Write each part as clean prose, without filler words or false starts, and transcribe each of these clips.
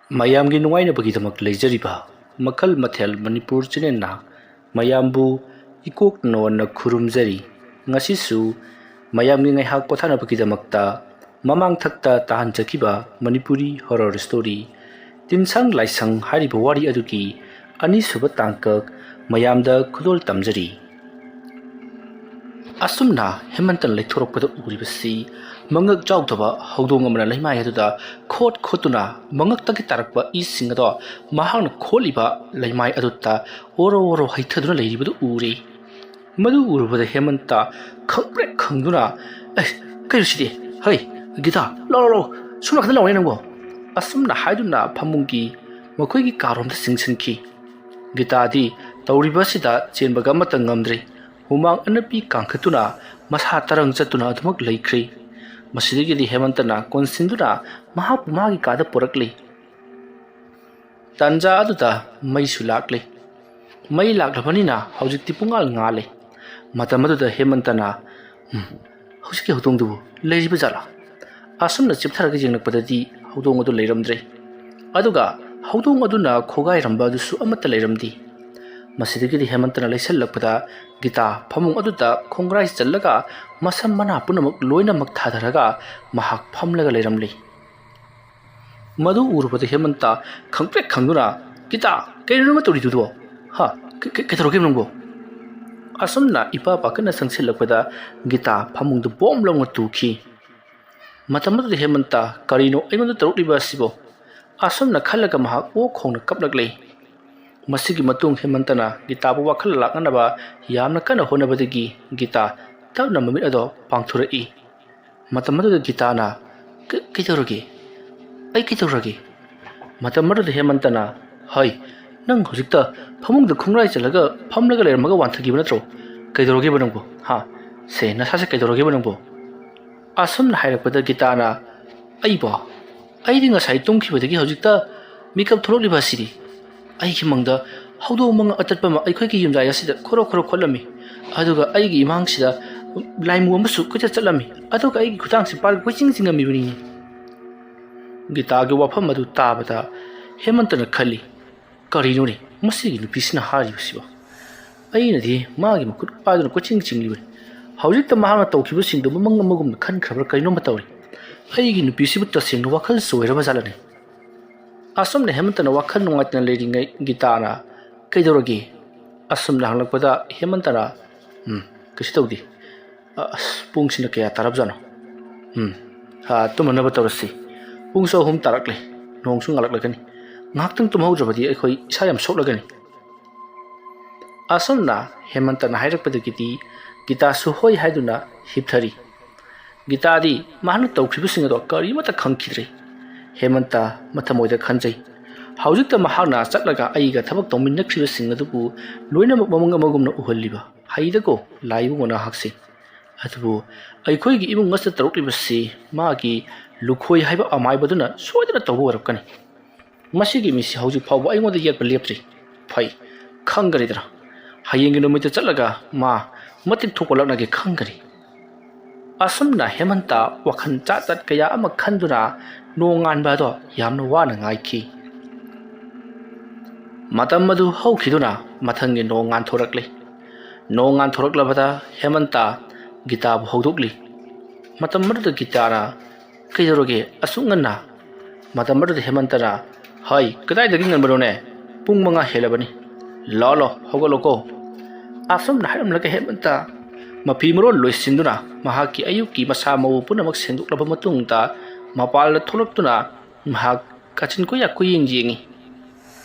ꯃꯌꯥꯝꯒꯤ ꯅꯨꯡꯉꯥꯏꯅꯕꯒꯤꯗꯃꯛ ꯂꯩꯖꯔꯤꯕ ꯃꯈꯜ ꯃꯊꯦꯜ ꯃꯅꯤꯄꯨꯔ ꯆꯦꯅꯦꯜꯅ ꯃꯌꯥꯝꯕꯨ ꯏꯀꯣꯛꯅꯣꯟꯅ ꯈꯨꯔꯨꯝꯖꯔꯤ꯫ ꯉꯁꯤꯁꯨ ꯃꯌꯥꯝꯒꯤ ꯉꯥꯏꯍꯥꯛ ꯄꯣꯊꯥꯅꯕꯒꯤꯗꯃꯛꯇ ꯃꯃꯥꯡꯊꯛꯇ ꯇꯥꯍꯟꯖꯈꯤꯕ ꯃꯅꯤꯄꯨꯔꯤ ꯍꯣꯔꯔ ꯁ꯭ꯇꯣꯔꯤ ꯇꯤꯟꯁꯪ ꯂꯥꯏꯁꯪ ꯍꯥꯏꯔꯤꯕ ꯋꯥꯔꯤ ꯑꯗꯨꯒꯤ ꯑꯅꯤꯁꯨꯕ ꯇꯥꯡꯀꯛ ꯃꯌꯥꯝꯗ ꯈꯨꯗꯣꯜ ꯇꯝꯖꯔꯤ꯫ ꯑꯁꯨꯝꯅ ꯍꯦꯃꯟꯇꯅ ꯂꯩꯊꯣꯔꯛꯄꯗ ꯎꯔꯤꯕꯁꯤ ꯃꯉꯛ ꯆꯥꯎꯗꯕ ꯍꯧꯗꯣꯡ ꯑꯃꯅ ꯂꯩꯃꯥꯏ ꯑꯗꯨꯗ ꯈꯣꯠꯇꯨꯅ ꯃꯉꯛꯇꯒꯤ ꯇꯥꯔꯛꯄ ꯏꯁꯤꯡ ꯑꯗꯣ ꯃꯍꯥꯛꯅ ꯈꯣꯠꯂꯤꯕ ꯂꯩꯃꯥꯏ ꯑꯗꯨꯗ ꯑꯣꯔꯣ ꯑꯣꯔꯣ ꯍꯩꯊꯗꯨꯅ ꯂꯩꯔꯤꯕꯗꯨ ꯎꯔꯦ꯫ ꯃꯗꯨ ꯎꯔꯨꯕꯗ ꯍꯦꯃꯟꯇ ꯈꯪꯄ꯭ꯔꯦꯛ ꯈꯪꯗꯨꯅ ꯀꯩꯅꯣ ꯁꯤꯗꯤ, ꯍꯩ ꯒꯤꯇꯥ ꯂꯥꯎ ꯁꯣꯝ ꯅꯥꯀꯟꯗ ꯂꯥꯎꯅꯦ ꯅꯪꯕꯣ, ꯑꯁꯨꯝꯅ ꯍꯥꯏꯗꯨꯅ ꯐꯃꯨꯡꯒꯤ ꯃꯈꯣꯏꯒꯤ ꯀꯥꯔꯣꯝꯗ ꯆꯤꯡꯁꯤꯟꯈꯤ꯫ ꯒꯤꯇꯥꯗꯤ ꯇꯧꯔꯤꯕꯁꯤꯗ ꯆꯦꯟꯕꯒ ꯑꯃꯠꯇ ꯉꯝꯗ꯭ꯔꯦ꯫ ꯍꯨꯃꯥꯡ ꯑꯅꯞꯄꯤ ꯀꯥꯡꯈꯠꯇꯨꯅ ꯃꯁꯥ ꯇꯔꯪ ꯆꯠꯇꯨꯅ ꯑꯗꯨꯃꯛ ꯂꯩꯈ꯭ꯔꯦ꯫ ꯃꯁꯤꯗꯒꯤꯗꯤ ꯍꯦꯃꯟꯇꯅ ꯀꯣꯟꯁꯤꯟꯗꯨꯅ ꯃꯍꯥꯛꯄꯨ ꯃꯥꯒꯤ ꯀꯥꯗ ꯄꯨꯔꯛꯂꯤ꯫ ꯇꯥꯟꯖꯥ ꯑꯗꯨꯗ ꯃꯩꯁꯨ ꯂꯥꯛꯂꯦ꯫ ꯃꯩ ꯂꯥꯛꯂꯕꯅꯤꯅ ꯍꯧꯖꯤꯛꯇꯤ ꯄꯨꯡꯉꯥꯜ ꯉꯥꯜꯂꯦ꯫ ꯃꯇꯝ ꯑꯗꯨꯗ ꯍꯦꯃꯟꯇꯅ ꯍꯧꯖꯤꯛꯀꯤ ꯍꯧꯗꯣꯡꯗꯨꯕꯨ ꯂꯩꯔꯤꯕ ꯖꯥꯠꯂꯥ? ꯑꯁꯨꯝꯅ ꯆꯤꯞꯊꯔꯒ ꯌꯦꯡꯂꯛꯄꯗꯗꯤ ꯍꯧꯗꯣꯡ ꯑꯗꯨ ꯂꯩꯔꯝꯗ꯭ꯔꯦ꯫ ꯑꯗꯨꯒ ꯍꯧꯗꯣꯡ ꯑꯗꯨꯅ ꯈꯣꯒꯥꯏꯔꯝꯕ ꯑꯗꯨꯁꯨ ꯑꯃꯠꯇ ꯂꯩꯔꯝꯗꯦ꯫ ꯃꯁꯤꯗꯒꯤꯗꯤ ꯍꯦꯃꯟꯇꯅ ꯂꯩꯁꯜꯂꯛꯄꯗ ꯒꯤꯇꯥ ꯐꯃꯨꯡ ꯑꯗꯨꯗ ꯈꯣꯡꯒ꯭ꯔꯥꯏ ꯆꯜꯂꯒ ꯃꯁꯝ ꯃꯅꯥ ꯄꯨꯝꯅꯃꯛ ꯂꯣꯏꯅꯃꯛ ꯊꯥꯗꯔꯒ ꯃꯍꯥꯛ ꯐꯝꯂꯒ ꯂꯩꯔꯝꯂꯤ꯫ ꯃꯗꯨ ꯎꯔꯨꯕꯗ ꯍꯦꯃꯟꯇ ꯈꯪꯄ꯭ꯔꯦꯛ ꯈꯪꯗꯨꯅ ꯒꯤꯇꯥ ꯀꯩꯅꯣ ꯅꯪꯅ ꯇꯧꯔꯤꯗꯨꯕꯣ? ꯀꯩꯗꯧꯔꯒꯦ ꯅꯪꯕꯣ? ꯑꯁꯨꯝꯅ ꯏꯄꯥ ꯄꯥꯈꯠꯅ ꯆꯪꯁꯤꯜꯂꯛꯄꯗ ꯒꯤꯇꯥ ꯐꯃꯨꯡꯗ ꯕꯣꯝ ꯂꯥꯎꯅ ꯇꯨꯈꯤ꯫ ꯃꯇꯝ ꯑꯗꯨꯗ ꯍꯦꯃꯟꯇ ꯀꯔꯤꯅꯣ ꯑꯩꯉꯣꯟꯗ ꯇꯧꯔꯛꯂꯤꯕ ꯑꯁꯤꯕꯣ? ꯑꯁꯨꯝꯅ ꯈꯜꯂꯒ ꯃꯍꯥꯛ ꯑꯣꯛ ꯈꯣꯡꯅ ꯀꯞꯂꯛꯂꯦ꯫ ꯃꯁꯤꯒꯤ ꯃꯇꯨꯡ ꯍꯦꯃꯟꯇꯅ ꯒꯤꯇꯥꯕꯨ ꯋꯥꯈꯜ ꯂꯥꯛꯅꯅꯕ ꯌꯥꯝꯅ ꯀꯟꯅ ꯍꯣꯠꯅꯕꯗꯒꯤ ꯒꯤꯇꯥ ꯇꯞꯅ ꯃꯃꯤꯠ ꯑꯗꯣ ꯄꯥꯡꯊꯣꯔꯛꯏ꯫ ꯃꯇꯝ ꯑꯗꯨꯗ ꯒꯤꯇꯥꯅ ꯀꯩꯗꯧꯔꯒꯦ? ꯑꯩ ꯀꯩꯗꯧꯔꯒꯦ? ꯃꯇꯝ ꯑꯗꯨꯗ ꯍꯦꯃꯟꯇꯅ ꯅꯪ ꯍꯧꯖꯤꯛꯇ ꯐꯃꯨꯡꯗ ꯈꯣꯡꯒ꯭ꯔꯥꯏ ꯆꯜꯂꯒ ꯐꯝꯂꯒ ꯂꯩꯔꯝꯃꯒ ꯋꯥꯟꯊꯈꯤꯕ ꯅꯠꯇ꯭ꯔꯣ? ꯀꯩꯗꯧꯔꯒꯦꯕ ꯅꯪꯕꯣ? ꯁꯦ ꯅꯁꯥꯁꯦ ꯀꯩꯗꯧꯔꯒꯦꯕ ꯅꯪꯕꯣ? ꯑꯁꯨꯝꯅ ꯍꯥꯏꯔꯛꯄꯗ ꯒꯤꯇꯥꯅ ꯑꯩꯗꯤ ꯉꯁꯥꯏ ꯇꯨꯝꯈꯤꯕꯗꯒꯤ ꯍꯧꯖꯤꯛꯇ ꯃꯤꯀꯞ ꯊꯣꯛꯂꯛꯂꯤꯕ ꯑꯁꯤꯗꯤ ꯑꯩꯒꯤ ꯃꯪꯗ ꯍꯧꯗꯣꯡ ꯃꯉꯛ ꯑꯇꯠꯄ ꯑꯃ ꯑꯩꯈꯣꯏꯒꯤ ꯌꯨꯝꯖꯥꯏ ꯑꯁꯤꯗ ꯈꯣꯔꯣ ꯈꯣꯠꯂꯝꯃꯤ꯫ ꯑꯗꯨꯒ ꯑꯩꯒꯤ ꯏꯃꯥꯡꯁꯤꯗ ꯂꯥꯏꯃꯨ ꯑꯃꯁꯨ ꯀꯣꯏꯆꯠ ꯆꯠꯂꯝꯃꯤ꯫ ꯑꯗꯨꯒ ꯑꯩꯒꯤ ꯈꯨꯠꯇꯥꯡꯁꯤ ꯄꯥꯏꯔꯒ ꯀꯣꯏꯆꯤꯡ ꯆꯤꯡꯉꯝꯃꯤꯕꯅꯤꯅꯦ꯫ ꯒꯤꯇꯥꯒꯤ ꯋꯥꯐꯝ ꯑꯗꯨ ꯇꯥꯕꯗ ꯍꯦꯃꯟꯇꯅ ꯈꯜꯂꯤ, ꯀꯔꯤꯅꯣꯅꯦ ꯃꯁꯤꯒꯤ ꯅꯨꯄꯤꯁꯤꯅ ꯍꯥꯏꯔꯤꯕꯁꯤꯕꯣ? ꯑꯩꯅꯗꯤ ꯃꯥꯒꯤ ꯃꯈꯨꯠ ꯄꯥꯏꯗꯨꯅ ꯀꯣꯏꯆꯤꯡ ꯆꯤꯡꯂꯤꯕꯅꯤ꯫ ꯍꯧꯖꯤꯛꯇ ꯃꯍꯥꯛꯅ ꯇꯧꯈꯤꯕꯁꯤꯡꯗꯨ ꯃꯃꯪ ꯑꯃꯒꯨꯝꯅ ꯈꯟꯈ꯭ꯔꯕ꯭ꯔꯥ ꯀꯔꯤꯅꯣꯝꯃ ꯇꯧꯔꯤ꯫ ꯑꯩꯒꯤ ꯅꯨꯄꯤꯁꯤꯕꯨ ꯇꯁꯦꯡꯅ ꯋꯥꯈꯜ ꯆꯣꯏꯔꯕ ꯖꯥꯠꯂꯅꯦ? ꯑꯁꯨꯝꯅ ꯍꯦꯃꯟꯇꯅ ꯋꯥꯈꯜ ꯅꯨꯡꯉꯥꯏꯇꯅ ꯂꯩꯔꯤꯉꯩ ꯒꯤꯇꯥꯅ ꯀꯩꯗꯧꯔꯒꯦ? ꯑꯁꯨꯝꯅ ꯍꯪꯂꯛꯄꯗ ꯍꯦꯃꯟꯇꯅ ꯀꯩꯁꯨ ꯇꯧꯗꯦ꯫ ꯄꯨꯡꯁꯤꯅ ꯀꯌꯥ ꯇꯥꯔꯕꯖꯥꯠꯅꯣ? ꯇꯨꯝꯅꯅꯕ ꯇꯧꯔꯁꯤ꯫ ꯄꯨꯡꯁꯨ 3 ꯇꯥꯔꯛꯂꯦ꯫ ꯅꯣꯡꯁꯨ ꯉꯥꯜꯂꯛꯂꯒꯅꯤ꯫ ꯉꯥꯏꯍꯥꯛꯇꯪ ꯇꯨꯝꯍꯧꯗ꯭ꯔꯕꯗꯤ ꯑꯩꯈꯣꯏ ꯏꯁꯥ ꯌꯥꯝ ꯁꯣꯛꯂꯒꯅꯤ꯫ ꯑꯁꯨꯝꯅ ꯍꯦꯃꯟꯇꯅ ꯍꯥꯏꯔꯛꯄꯗꯒꯤꯗꯤ ꯒꯤꯇꯥꯁꯨ ꯍꯣꯏ ꯍꯥꯏꯗꯨꯅ ꯍꯤꯞꯊꯔꯤ꯫ ꯒꯤꯇꯥꯗꯤ ꯃꯍꯥꯛꯅ ꯇꯧꯈꯤꯕꯁꯤꯡ ꯑꯗꯣ ꯀꯔꯤꯃꯠꯇ ꯈꯪꯈꯤꯗ꯭ꯔꯦ꯫ ꯍꯦꯃꯟꯇ ꯃꯊꯃꯣꯏꯗ ꯈꯟꯖꯩ, ꯍꯧꯖꯤꯛꯇ ꯃꯍꯥꯛꯅ ꯆꯠꯂꯒ ꯑꯩꯒ ꯊꯕꯛ ꯇꯧꯃꯤꯟꯅꯈ꯭ꯔꯤꯕꯁꯤꯡ ꯑꯗꯨꯕꯨ ꯂꯣꯏꯅꯃꯛ ꯃꯃꯪ ꯑꯃꯒꯨꯝꯅ ꯎꯍꯜꯂꯤꯕ ꯍꯩꯗꯀꯣ ꯂꯥꯏꯕꯨꯡꯉꯣ ꯅꯍꯥꯛꯁꯦ꯫ ꯑꯗꯨꯕꯨ ꯑꯩꯈꯣꯏꯒꯤ ꯏꯃꯨꯡ ꯑꯁꯤꯗ ꯇꯧꯔꯛꯂꯤꯕꯁꯤ ꯃꯥꯒꯤ ꯂꯨꯈꯣꯏ ꯍꯥꯏꯕ ꯑꯃꯥꯏꯕꯗꯨꯅ ꯁꯣꯏꯗꯅ ꯇꯧꯕ ꯑꯣꯏꯔꯛꯀꯅꯤ꯫ ꯃꯁꯤꯒꯤ ꯃꯤꯁꯤ ꯍꯧꯖꯤꯛ ꯐꯥꯎꯕ ꯑꯩꯉꯣꯟꯗ ꯌꯦꯠꯄ ꯂꯦꯞꯇ꯭ꯔꯤ꯫ ꯈꯪꯒꯅꯤꯗꯅ ꯍꯌꯦꯡꯒꯤ ꯅꯨꯃꯤꯠꯇ ꯆꯠꯂꯒ ꯃꯥ ꯃꯇꯤꯛ ꯊꯣꯛꯄ ꯂꯛꯅꯒꯦ ꯈꯪꯒꯅꯤ꯫ ꯑꯁꯨꯝꯅ ꯍꯦꯃꯟꯇ ꯋꯥꯈꯜ ꯆꯥꯠ ꯀꯌꯥ ꯑꯃ ꯈꯟꯗꯨꯅ ꯅꯣꯡ ꯉꯥꯟꯕ ꯑꯗꯣ ꯌꯥꯝꯅ ꯋꯥꯅ ꯉꯥꯏꯈꯤ꯫ ꯃꯇꯝ ꯑꯗꯨ ꯍꯧꯈꯤꯗꯨꯅ ꯃꯊꯪꯒꯤ ꯅꯣꯡ ꯉꯥꯟꯊꯣꯔꯛꯂꯦ꯫ ꯅꯣꯡ ꯉꯥꯟꯊꯣꯔꯛꯂꯕꯗ ꯍꯦꯃꯟꯇ ꯒꯤꯇꯥꯕꯨ ꯍꯧꯗꯣꯛꯂꯤ꯫ ꯃꯇꯝ ꯑꯗꯨꯗ ꯒꯤꯇꯥꯅ ꯀꯩꯗꯧꯔꯒꯦ ꯑꯁꯨꯛ ꯉꯟꯅ? ꯃꯇꯝ ꯑꯗꯨꯗ ꯍꯦꯃꯟꯇꯅ ꯀꯗꯥꯏꯗꯒꯤ ꯉꯟꯕꯅꯣꯅꯦ? ꯄꯨꯡ 5 ꯍꯦꯜꯂꯕꯅꯤ꯫ ꯂꯥꯛꯑꯣ ꯍꯧꯒꯠꯂꯣꯀꯣ꯫ ꯑꯁꯨꯝꯅ ꯍꯥꯏꯔꯝꯂꯒ ꯍꯦꯃꯟꯇ ꯃꯐꯤ ꯃꯔꯣꯜ ꯂꯣꯏꯁꯤꯟꯗꯨꯅ ꯃꯍꯥꯛꯀꯤ ꯑꯌꯨꯛꯀꯤ ꯃꯁꯥ ꯃꯎ ꯄꯨꯝꯅꯃꯛ ꯁꯦꯡꯗꯣꯛꯂꯕ ꯃꯇꯨꯡꯗ ꯃꯄꯥꯟꯗ ꯊꯣꯛꯂꯛꯇꯨꯅ ꯃꯍꯥꯛ ꯀꯥꯆꯤꯟ ꯀꯣꯏꯌꯥ ꯀꯨꯌꯦꯡ ꯌꯦꯡꯉꯤ꯫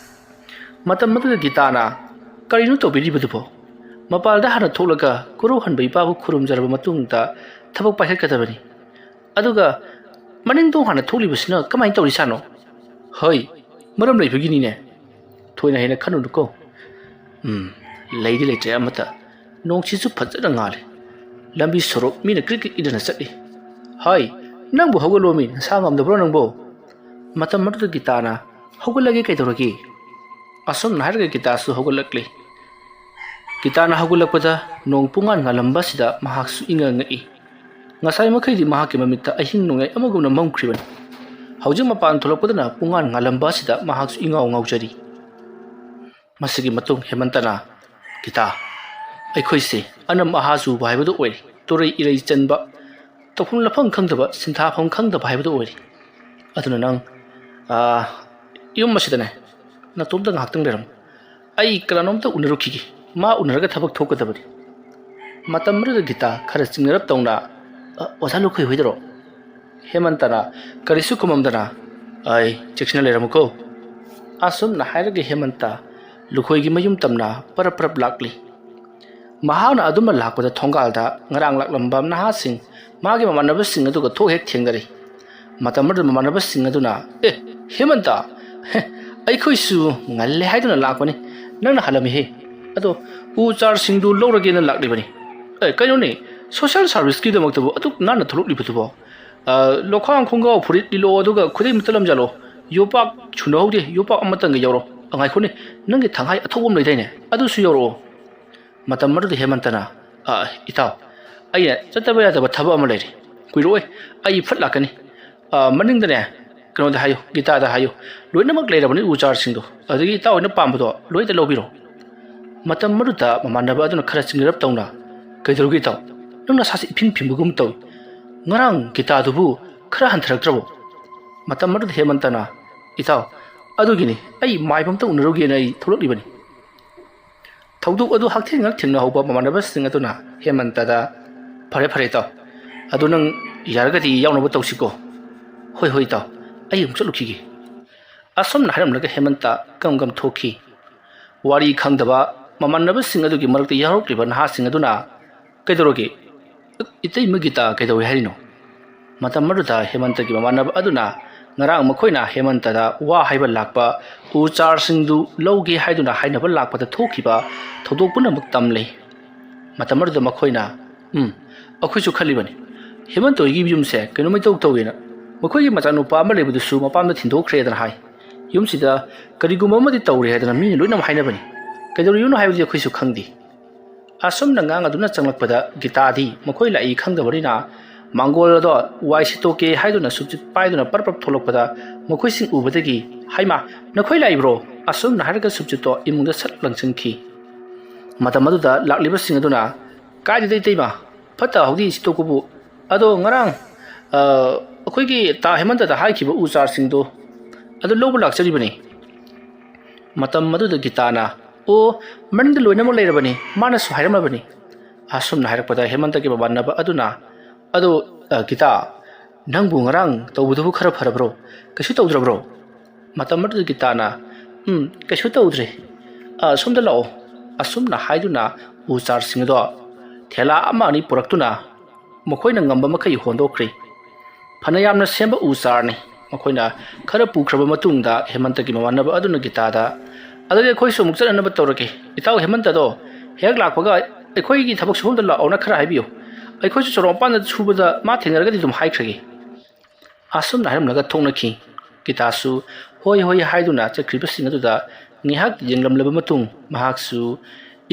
ꯃꯇꯝ ꯑꯗꯨꯗ ꯒꯤꯇꯥꯅ ꯀꯔꯤꯅꯣ ꯇꯧꯕꯤꯔꯤꯕꯗꯨꯕꯣ? ꯃꯄꯥꯟꯗ ꯍꯥꯟꯅ ꯊꯣꯛꯂꯒ ꯀꯣꯔꯧꯍꯟꯕ ꯏꯄꯥꯕꯨ ꯈꯨꯔꯨꯝꯖꯔꯕ ꯃꯇꯨꯡꯗ ꯊꯕꯛ ꯄꯥꯏꯈꯠꯀꯗꯕꯅꯤ꯫ ꯑꯗꯨꯒ ꯃꯅꯤꯡꯊꯣꯡ ꯍꯥꯟꯅ ꯊꯣꯛꯂꯤꯕꯁꯤꯅ ꯀꯃꯥꯏꯅ ꯇꯧꯔꯤꯖꯥꯠꯅꯣ? ꯃꯔꯝ ꯂꯩꯕꯒꯤꯅꯤꯅꯦ꯫ ꯊꯣꯏꯅ ꯍꯦꯟꯅ ꯈꯟꯅꯨꯀꯣ꯫ ꯂꯩꯗꯤ ꯂꯩꯇ꯭ꯔꯦ ꯑꯃꯠꯇ꯫ ꯅꯣꯡꯁꯤꯁꯨ ꯐꯖꯅ ꯉꯥꯜꯂꯤ꯫ ꯂꯝꯕꯤ ꯁꯣꯔꯣꯛ ꯃꯤꯅ ꯀ꯭ꯔꯤꯛ ꯏꯗꯅ ꯆꯠꯂꯤ꯫ ꯅꯪꯕꯨ ꯍꯧꯒꯠꯂꯣꯃꯤ, ꯅꯁꯥ ꯉꯝꯗꯕ꯭ꯔꯣ ꯅꯪꯕꯣ? ꯃꯇꯝ ꯑꯗꯨꯗ ꯒꯤꯇꯥꯅ ꯍꯧꯒꯠꯂꯒꯦ ꯀꯩꯗꯧꯔꯒꯦ? ꯑꯁꯨꯝꯅ ꯍꯥꯏꯔꯒ ꯒꯤꯇꯥꯁꯨ ꯍꯧꯒꯠꯂꯛꯂꯤ꯫ ꯒꯤꯇꯥꯅ ꯍꯧꯒꯠꯂꯛꯄꯗ ꯅꯣꯡ ꯄꯨꯡꯉꯥꯟ ꯉꯥꯜꯂꯝꯕꯁꯤꯗ ꯃꯍꯥꯛꯁꯨ ꯏꯪꯉꯛꯏ꯫ ꯉꯁꯥꯏ ꯃꯈꯩꯗꯤ ꯃꯍꯥꯛꯀꯤ ꯃꯃꯤꯠꯇ ꯑꯍꯤꯡ ꯅꯣꯡꯌꯥꯏ ꯑꯃꯒꯨꯝꯅ ꯃꯝꯈ꯭ꯔꯤꯕꯅꯤ꯫ ꯍꯧꯖꯤꯛ ꯃꯄꯥꯟ ꯊꯣꯛꯂꯛꯄꯗꯅ ꯄꯨꯡꯉꯥꯟ ꯉꯥꯜꯂꯝꯕ ꯑꯁꯤꯗ ꯃꯍꯥꯛꯁꯨ ꯏꯉꯥꯎ ꯉꯥꯎꯖꯔꯤ ꯃꯁꯤꯒꯤ ꯃꯇꯨꯡ ꯍꯦꯃꯟꯇꯅ ꯒꯤꯇꯥ ꯑꯩꯈꯣꯏꯁꯦ ꯑꯅꯝ ꯑꯍꯥ ꯆꯨꯕ ꯍꯥꯏꯕꯗꯨ ꯑꯣꯏꯔꯤ ꯇꯨꯔꯩ ꯏꯔꯩ ꯆꯟꯕ ꯇꯧꯐꯝ ꯂꯥꯛꯐꯝ ꯈꯪꯗꯕ ꯁꯤꯟꯊꯥꯐꯝ ꯈꯪꯗꯕ ꯍꯥꯏꯕꯗꯨ ꯑꯣꯏꯔꯤ ꯑꯗꯨꯅ ꯅꯪ ꯌꯨꯝ ꯑꯁꯤꯗꯅꯦ ꯅꯇꯣꯝꯇ ꯉꯥꯏꯍꯥꯛꯇꯪ ꯂꯩꯔꯝꯃꯨ ꯑꯩ ꯀꯅꯥꯅꯣꯝꯇ ꯎꯅꯔꯨꯈꯤꯒꯦ ꯃꯥ ꯎꯅꯔꯒ ꯊꯕꯛ ꯊꯣꯛꯀꯗꯕꯅꯤ ꯃꯇꯝ ꯑꯗꯨꯗ ꯒꯤꯇꯥ ꯈꯔ ꯆꯤꯡꯅꯔꯞ ꯇꯧꯅ ꯑꯣꯖꯥ ꯂꯨꯈꯣꯏ ꯍꯣꯏꯗꯔꯣ ꯍꯦꯃꯟꯇꯅ ꯀꯔꯤꯁꯨ ꯈꯨꯝꯃꯝꯗꯅ ꯑꯩ ꯆꯦꯛꯁꯤꯟꯅ ꯂꯩꯔꯝꯃꯨꯀꯣ ꯑꯁꯨꯝꯅ ꯍꯥꯏꯔꯒ ꯍꯦꯃꯟꯇ ꯂꯨꯈꯣꯏꯒꯤ ꯃꯌꯨꯝ ꯇꯝꯅ ꯄꯔꯞ ꯄꯔꯞ ꯂꯥꯛꯂꯤ ꯃꯍꯥꯛꯅ ꯑꯗꯨꯝꯅ ꯂꯥꯛꯄꯗ ꯊꯣꯡꯒꯥꯜꯗ ꯉꯔꯥꯡ ꯂꯥꯛꯂꯝꯕ ꯅꯍꯥꯁꯤꯡ ꯃꯥꯒꯤ ꯃꯃꯥꯟꯅꯕꯁꯤꯡ ꯑꯗꯨꯒ ꯊꯣꯛ ꯍꯦꯛ ꯊꯦꯡꯅꯔꯤ ꯃꯇꯝ ꯑꯗꯨꯗ ꯃꯃꯥꯟꯅꯕꯁꯤꯡ ꯑꯗꯨꯅ ꯍꯦꯃꯟꯇ ꯑꯩꯈꯣꯏꯁꯨ ꯉꯜꯂꯦ ꯍꯥꯏꯗꯨꯅ ꯂꯥꯛꯄꯅꯤ ꯅꯪꯅ ꯍꯜꯂꯝꯃꯤꯍꯦ ꯑꯗꯣ ꯎ ꯆꯥꯔꯁꯤꯡꯗꯨ ꯂꯧꯔꯒꯦꯅ ꯂꯥꯛꯂꯤꯕꯅꯤ ꯀꯩꯅꯣꯅꯦ ꯁꯣꯁꯤꯌꯦꯜ ꯁꯥꯔꯚꯤꯁꯀꯤꯗꯃꯛꯇꯕꯨ ꯑꯗꯨꯛ ꯅꯥꯟꯅ ꯊꯣꯛꯂꯛꯂꯤꯕꯗꯨꯕꯣ ꯂꯣꯈꯥꯡ ꯈꯣꯡꯒꯥꯎ ꯐꯨꯔꯤꯠ ꯂꯤꯂꯣ ꯑꯗꯨꯒ ꯈꯨꯗꯩ ꯃꯇꯜ ꯂꯝꯖꯜꯂꯣ ꯌꯣꯄꯥꯛ ꯁꯨꯅꯍꯧꯗꯦ ꯌꯣꯄꯥꯛ ꯑꯃꯇꯪꯒ ꯌꯧꯔꯣ ꯉꯥꯏꯈꯣꯅꯦ ꯅꯪꯒꯤ ꯊꯪꯍꯥꯏ ꯑꯊꯧꯕ ꯑꯃ ꯂꯩꯗꯥꯏꯅꯦ ꯑꯗꯨꯁꯨ ꯌꯧꯔꯛꯑꯣ ꯃꯇꯝ ꯑꯗꯨꯗ ꯍꯦꯃꯟꯇꯅ ꯏꯇꯥꯎ ꯑꯩꯅ ꯆꯠꯇꯕ ꯌꯥꯗꯕ ꯊꯕꯛ ꯑꯃ ꯂꯩꯔꯤ ꯀꯨꯏꯔꯛꯑꯣꯏ ꯑꯩ ꯐꯠ ꯂꯥꯛꯀꯅꯤ ꯃꯅꯤꯡꯗꯅꯦ ꯀꯩꯅꯣꯗ ꯍꯥꯏꯌꯨ ꯒꯤꯇꯥꯗ ꯍꯥꯏꯌꯨ ꯂꯣꯏꯅꯃꯛ ꯂꯩꯔꯕꯅꯤ ꯎ ꯆꯥꯔꯁꯤꯡꯗꯣ ꯑꯗꯒꯤ ꯏꯇꯥꯎ ꯍꯣꯏꯅ ꯄꯥꯝꯕꯗꯣ ꯂꯣꯏꯅ ꯂꯧꯕꯤꯔꯣ ꯃꯇꯝ ꯑꯗꯨꯗ ꯃꯃꯥꯟꯅꯕ ꯑꯗꯨꯅ ꯈꯔ ꯆꯤꯡꯅꯔꯞ ꯇꯧꯅ ꯀꯩꯗꯧꯔꯒꯦ ꯏꯇꯥꯎ ꯅꯪ ꯅꯁꯥꯁꯤ ꯏꯐꯤꯡ ꯐꯤꯡꯕꯒꯨꯝ ꯇꯧꯏ ꯉꯔꯥꯡ ꯒꯤꯇꯥꯗꯨꯕꯨ ꯈꯔ ꯍꯟꯊꯔꯛꯇ꯭ꯔꯕꯣ ꯃꯇꯝ ꯑꯗꯨꯗ ꯍꯦꯃꯟꯇꯅ ꯏꯇꯥꯎ ꯑꯗꯨꯒꯤꯅꯤ ꯑꯩ ꯃꯥꯏꯕꯝꯇ ꯎꯅꯔꯨꯒꯦꯅ ꯑꯩ ꯊꯣꯛꯂꯛꯂꯤꯕꯅꯤ ꯊꯧꯗꯣꯛ ꯑꯗꯨ ꯍꯛꯊꯦꯡꯅꯅ ꯊꯦꯡꯅꯍꯧꯕ ꯃꯃꯥꯟꯅꯕꯁꯤꯡ ꯑꯗꯨꯅ ꯍꯦꯃꯟꯇꯗ ꯐꯔꯦ ꯐꯔꯦ ꯏꯇꯥꯎ ꯑꯗꯨ ꯅꯪ ꯌꯥꯔꯒꯗꯤ ꯌꯥꯎꯅꯕ ꯇꯧꯁꯤꯀꯣ ꯍꯣꯏ ꯍꯣꯏ ꯏꯇꯥꯎ ꯑꯩ ꯑꯃꯨꯛ ꯆꯠꯂꯨꯈꯤꯒꯦ ꯑꯁꯨꯝꯅ ꯍꯥꯏꯔꯝꯂꯒ ꯍꯦꯃꯟꯇ ꯒꯝ ꯊꯣꯛꯈꯤ ꯋꯥꯔꯤ ꯈꯪꯗꯕ ꯃꯃꯥꯟꯅꯕꯁꯤꯡ ꯑꯗꯨꯒꯤ ꯃꯔꯛꯇ ꯌꯥꯎꯔꯛꯂꯤꯕ ꯅꯍꯥꯁꯤꯡ ꯑꯗꯨꯅ ꯀꯩꯗꯧꯔꯒꯦ ꯏꯇꯩꯃ ꯒꯤꯇꯥ ꯀꯩꯗꯧꯏ ꯍꯥꯏꯔꯤꯅꯣ ꯃꯇꯝ ꯑꯗꯨꯗ ꯍꯦꯃꯟꯇꯒꯤ ꯃꯃꯥꯟꯅꯕ ꯑꯗꯨꯅ ꯉꯔꯥꯡ ꯃꯈꯣꯏꯅ ꯍꯦꯃꯟꯇꯗ ꯋꯥ ꯍꯥꯏꯕ ꯂꯥꯛꯄ ꯎ ꯆꯥꯔꯁꯤꯡꯗꯨ ꯂꯧꯒꯦ ꯍꯥꯏꯗꯨꯅ ꯍꯥꯏꯅꯕ ꯂꯥꯛꯄꯗ ꯊꯣꯛꯈꯤꯕ ꯊꯧꯗꯣꯛ ꯄꯨꯝꯅꯃꯛ ꯇꯝꯂꯤ ꯃꯇꯝ ꯑꯗꯨꯗ ꯃꯈꯣꯏꯅ ꯑꯩꯈꯣꯏꯁꯨ ꯈꯜꯂꯤꯕꯅꯤ ꯍꯦꯃꯟꯇ ꯍꯣꯏꯒꯤ ꯌꯨꯝꯁꯦ ꯀꯩꯅꯣꯃꯩ ꯇꯧꯋꯦꯅ ꯃꯈꯣꯏꯒꯤ ꯃꯆꯥꯅꯨꯄꯥ ꯑꯃ ꯂꯩꯕꯗꯨꯁꯨ ꯃꯄꯥꯝꯗ ꯊꯤꯟꯗꯣꯛꯈ꯭ꯔꯦꯗꯅ ꯍꯥꯏ ꯌꯨꯝꯁꯤꯗ ꯀꯔꯤꯒꯨꯝꯕ ꯑꯃꯗꯤ ꯇꯧꯔꯦ ꯍꯥꯏꯗꯅ ꯃꯤꯅ ꯂꯣꯏꯅꯃꯛ ꯍꯥꯏꯅꯕꯅꯤ ꯀꯩꯗꯧꯔꯤꯕꯅꯣ ꯍꯥꯏꯕꯗꯤ ꯑꯩꯈꯣꯏꯁꯨ ꯈꯪꯗꯦ ꯑꯁꯨꯝꯅ ꯉꯥꯡꯗꯨꯅ ꯆꯪꯂꯛꯄꯗ ꯒꯤꯇꯥꯗꯤ ꯃꯈꯣꯏ ꯂꯥꯛꯏ ꯈꯪꯗꯕꯅꯤꯅ ꯃꯥꯡꯒꯣꯜ ꯑꯗꯣ ꯋꯥꯏ ꯁꯤꯠꯇꯣꯛꯀꯦ ꯍꯥꯏꯗꯨꯅ ꯁꯨꯝꯆꯤꯠ ꯄꯥꯏꯗꯨꯅ ꯄꯔꯞ ꯊꯣꯛꯂꯛꯄꯗ ꯃꯈꯣꯏꯁꯤꯡ ꯎꯕꯗꯒꯤ ꯍꯩꯃꯥ ꯅꯈꯣꯏ ꯂꯥꯛꯏꯕ꯭ꯔꯣ ꯑꯁꯨꯝꯅ ꯍꯥꯏꯔꯒ ꯁꯨꯝꯆꯤꯠꯇꯣ ꯏꯃꯨꯡꯗ ꯁꯠ ꯂꯪꯁꯤꯟꯈꯤ ꯃꯇꯝ ꯑꯗꯨꯗ ꯂꯥꯛꯂꯤꯕꯁꯤꯡ ꯑꯗꯨꯅ ꯀꯥꯏꯗꯦꯗ ꯏꯇꯩꯃ ꯐꯠꯇ ꯍꯥꯎꯊꯤ ꯁꯤꯠꯇꯣꯛꯄꯕꯨ ꯑꯗꯣ ꯉꯔꯥꯡ ꯑꯩꯈꯣꯏꯒꯤ ꯇꯥ ꯍꯦꯃꯟꯇꯗ ꯍꯥꯏꯈꯤꯕ ꯎ ꯆꯥꯔꯁꯤꯡꯗꯣ ꯑꯗꯨ ꯂꯧꯕ ꯂꯥꯛꯆꯔꯤꯕꯅꯤ ꯃꯇꯝ ꯑꯗꯨꯗ ꯒꯤꯇꯥꯅ ꯑꯣ ꯃꯅꯤꯡꯗ ꯂꯣꯏꯅꯃꯛ ꯂꯩꯔꯕꯅꯤ ꯃꯥꯅꯁꯨ ꯍꯥꯏꯔꯝꯃꯕꯅꯤ ꯑꯁꯨꯝꯅ ꯍꯥꯏꯔꯛꯄꯗ ꯍꯦꯃꯟꯇꯒꯤ ꯃꯃꯥꯟꯅꯕ ꯑꯗꯨꯅ ꯑꯗꯣ ꯒꯤꯇꯥ ꯅꯪꯕꯨ ꯉꯔꯥꯡ ꯇꯧꯕꯗꯨꯕꯨ ꯈꯔ ꯐꯔꯕ꯭ꯔꯣ ꯀꯩꯁꯨ ꯇꯧꯗ꯭ꯔꯕ꯭ꯔꯣ ꯃꯇꯝ ꯑꯗꯨꯗ ꯒꯤꯇꯥꯅ ꯀꯩꯁꯨ ꯇꯧꯗ꯭ꯔꯦ ꯁꯣꯝꯗ ꯂꯥꯛꯑꯣ ꯑꯁꯨꯝꯅ ꯍꯥꯏꯗꯨꯅ ꯎ ꯆꯥꯔꯁꯤꯡ ꯑꯗꯣ ꯊꯦꯂꯥ ꯑꯃ ꯑꯅꯤ ꯄꯨꯔꯛꯇꯨꯅ ꯃꯈꯣꯏꯅ ꯉꯝꯕ ꯃꯈꯩ ꯍꯣꯟꯗꯣꯛꯈ꯭ꯔꯤ ꯐꯅ ꯌꯥꯝꯅ ꯁꯦꯝꯕ ꯎ ꯆꯥꯔꯅꯤ ꯃꯈꯣꯏꯅ ꯈꯔ ꯄꯨꯈ꯭ꯔꯕ ꯃꯇꯨꯡꯗ ꯍꯦꯃꯟꯇꯒꯤ ꯃꯃꯥꯟꯅꯕ ꯑꯗꯨꯅ ꯒꯤꯇꯥꯗ ꯑꯗꯨꯗꯤ ꯑꯩꯈꯣꯏꯁꯨ ꯑꯃꯨꯛ ꯆꯠꯅꯅꯕ ꯇꯧꯔꯒꯦ ꯏꯇꯥꯎ ꯍꯦꯃꯟꯇꯗꯣ ꯍꯦꯛ ꯂꯥꯛꯄꯒ ꯑꯩꯈꯣꯏꯒꯤ ꯊꯕꯛ ꯁꯨꯐꯝꯗ ꯂꯥꯛꯑꯣꯅ ꯈꯔ ꯍꯥꯏꯕꯤꯌꯨ ꯑꯩꯈꯣꯏꯁꯨ ꯁꯣꯔꯣꯛ ꯃꯄꯥꯟꯗ ꯁꯨꯕꯗ ꯃꯥ ꯊꯦꯡꯅꯔꯒꯗꯤ ꯑꯗꯨꯝ ꯍꯥꯏꯈ꯭ꯔꯒꯦ ꯑꯁꯨꯝꯅ ꯍꯥꯏꯔꯝꯂꯒ ꯊꯣꯛꯅꯈꯤ ꯒꯤꯇꯥꯁꯨ ꯍꯣꯏ ꯍꯣꯏ ꯍꯥꯏꯗꯨꯅ ꯆꯠꯈ꯭ꯔꯤꯕꯁꯤꯡ ꯑꯗꯨꯗ ꯉꯥꯏꯍꯥꯛ ꯌꯦꯡꯂꯝꯂꯕ ꯃꯇꯨꯡ ꯃꯍꯥꯛꯁꯨ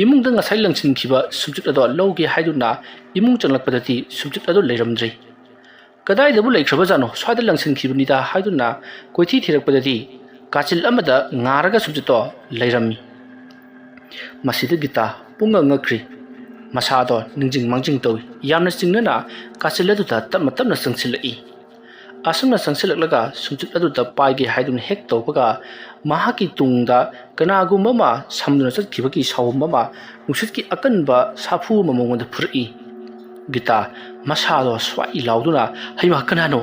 ꯏꯃꯨꯡꯗ ꯉꯁꯥꯏ ꯂꯪꯁꯤꯟꯈꯤꯕ ꯁꯨꯝꯆꯤꯠ ꯑꯗꯣ ꯂꯧꯒꯦ ꯍꯥꯏꯗꯨꯅ ꯏꯃꯨꯡ ꯆꯪꯂꯛꯄꯗꯗꯤ ꯁꯨꯝꯆꯤꯠ ꯑꯗꯨ ꯂꯩꯔꯝꯗ꯭ꯔꯤ ꯀꯗꯥꯏꯗꯕꯨ ꯂꯩꯈ꯭ꯔꯕꯖꯥꯠꯅꯣ ꯁ꯭ꯋꯥꯏꯗ ꯂꯪꯁꯤꯟꯈꯤꯕꯅꯤꯗ ꯍꯥꯏꯗꯨꯅ ꯀꯣꯏꯊꯤ ꯊꯤꯔꯛꯄꯗꯗꯤ ꯀꯥꯆꯤꯜ ꯑꯃꯗ ꯉꯥꯔꯒ ꯁꯨꯝꯆꯤꯠꯇꯣ ꯂꯩꯔꯝꯃꯤ ꯃꯁꯤꯗ ꯒꯤꯇꯥ ꯄꯨꯡꯉ ꯉꯛꯈ꯭ꯔꯤ ꯃꯁꯥꯗꯣ ꯅꯤꯡꯖꯤꯡ ꯃꯥꯡꯖꯤꯡ ꯇꯧꯏ ꯌꯥꯝꯅ ꯆꯤꯡꯅꯅ ꯀꯥꯆꯤꯜ ꯑꯗꯨꯗ ꯇꯞꯅ ꯇꯞꯅ ꯆꯪꯁꯤꯜꯂꯛꯏ ꯑꯁꯨꯝꯅ ꯆꯪꯁꯤꯜꯂꯛꯂꯒ ꯁꯨꯝꯆꯤꯠ ꯑꯗꯨꯗ ꯄꯥꯏꯒꯦ ꯍꯥꯏꯗꯨꯅ ꯍꯦꯛ ꯇꯧꯕꯒ ꯃꯍꯥꯛꯀꯤ ꯇꯨꯡꯗ ꯀꯅꯥꯒꯨꯝꯕ ꯑꯃ ꯁꯝꯗꯨꯅ ꯆꯠꯈꯤꯕꯒꯤ ꯁꯥꯎꯝ ꯑꯃ ꯅꯨꯡꯁꯤꯠꯀꯤ ꯑꯀꯟꯕ ꯁꯥꯐꯨ ꯑꯃ ꯃꯉꯣꯟꯗ ꯐꯨꯔꯛꯏ ꯒꯤꯇꯥ ꯃꯁꯥꯗꯣ ꯁ꯭ꯋꯥꯏ ꯂꯥꯎꯗꯨꯅ ꯍꯩꯃꯥ ꯀꯅꯥꯅꯣ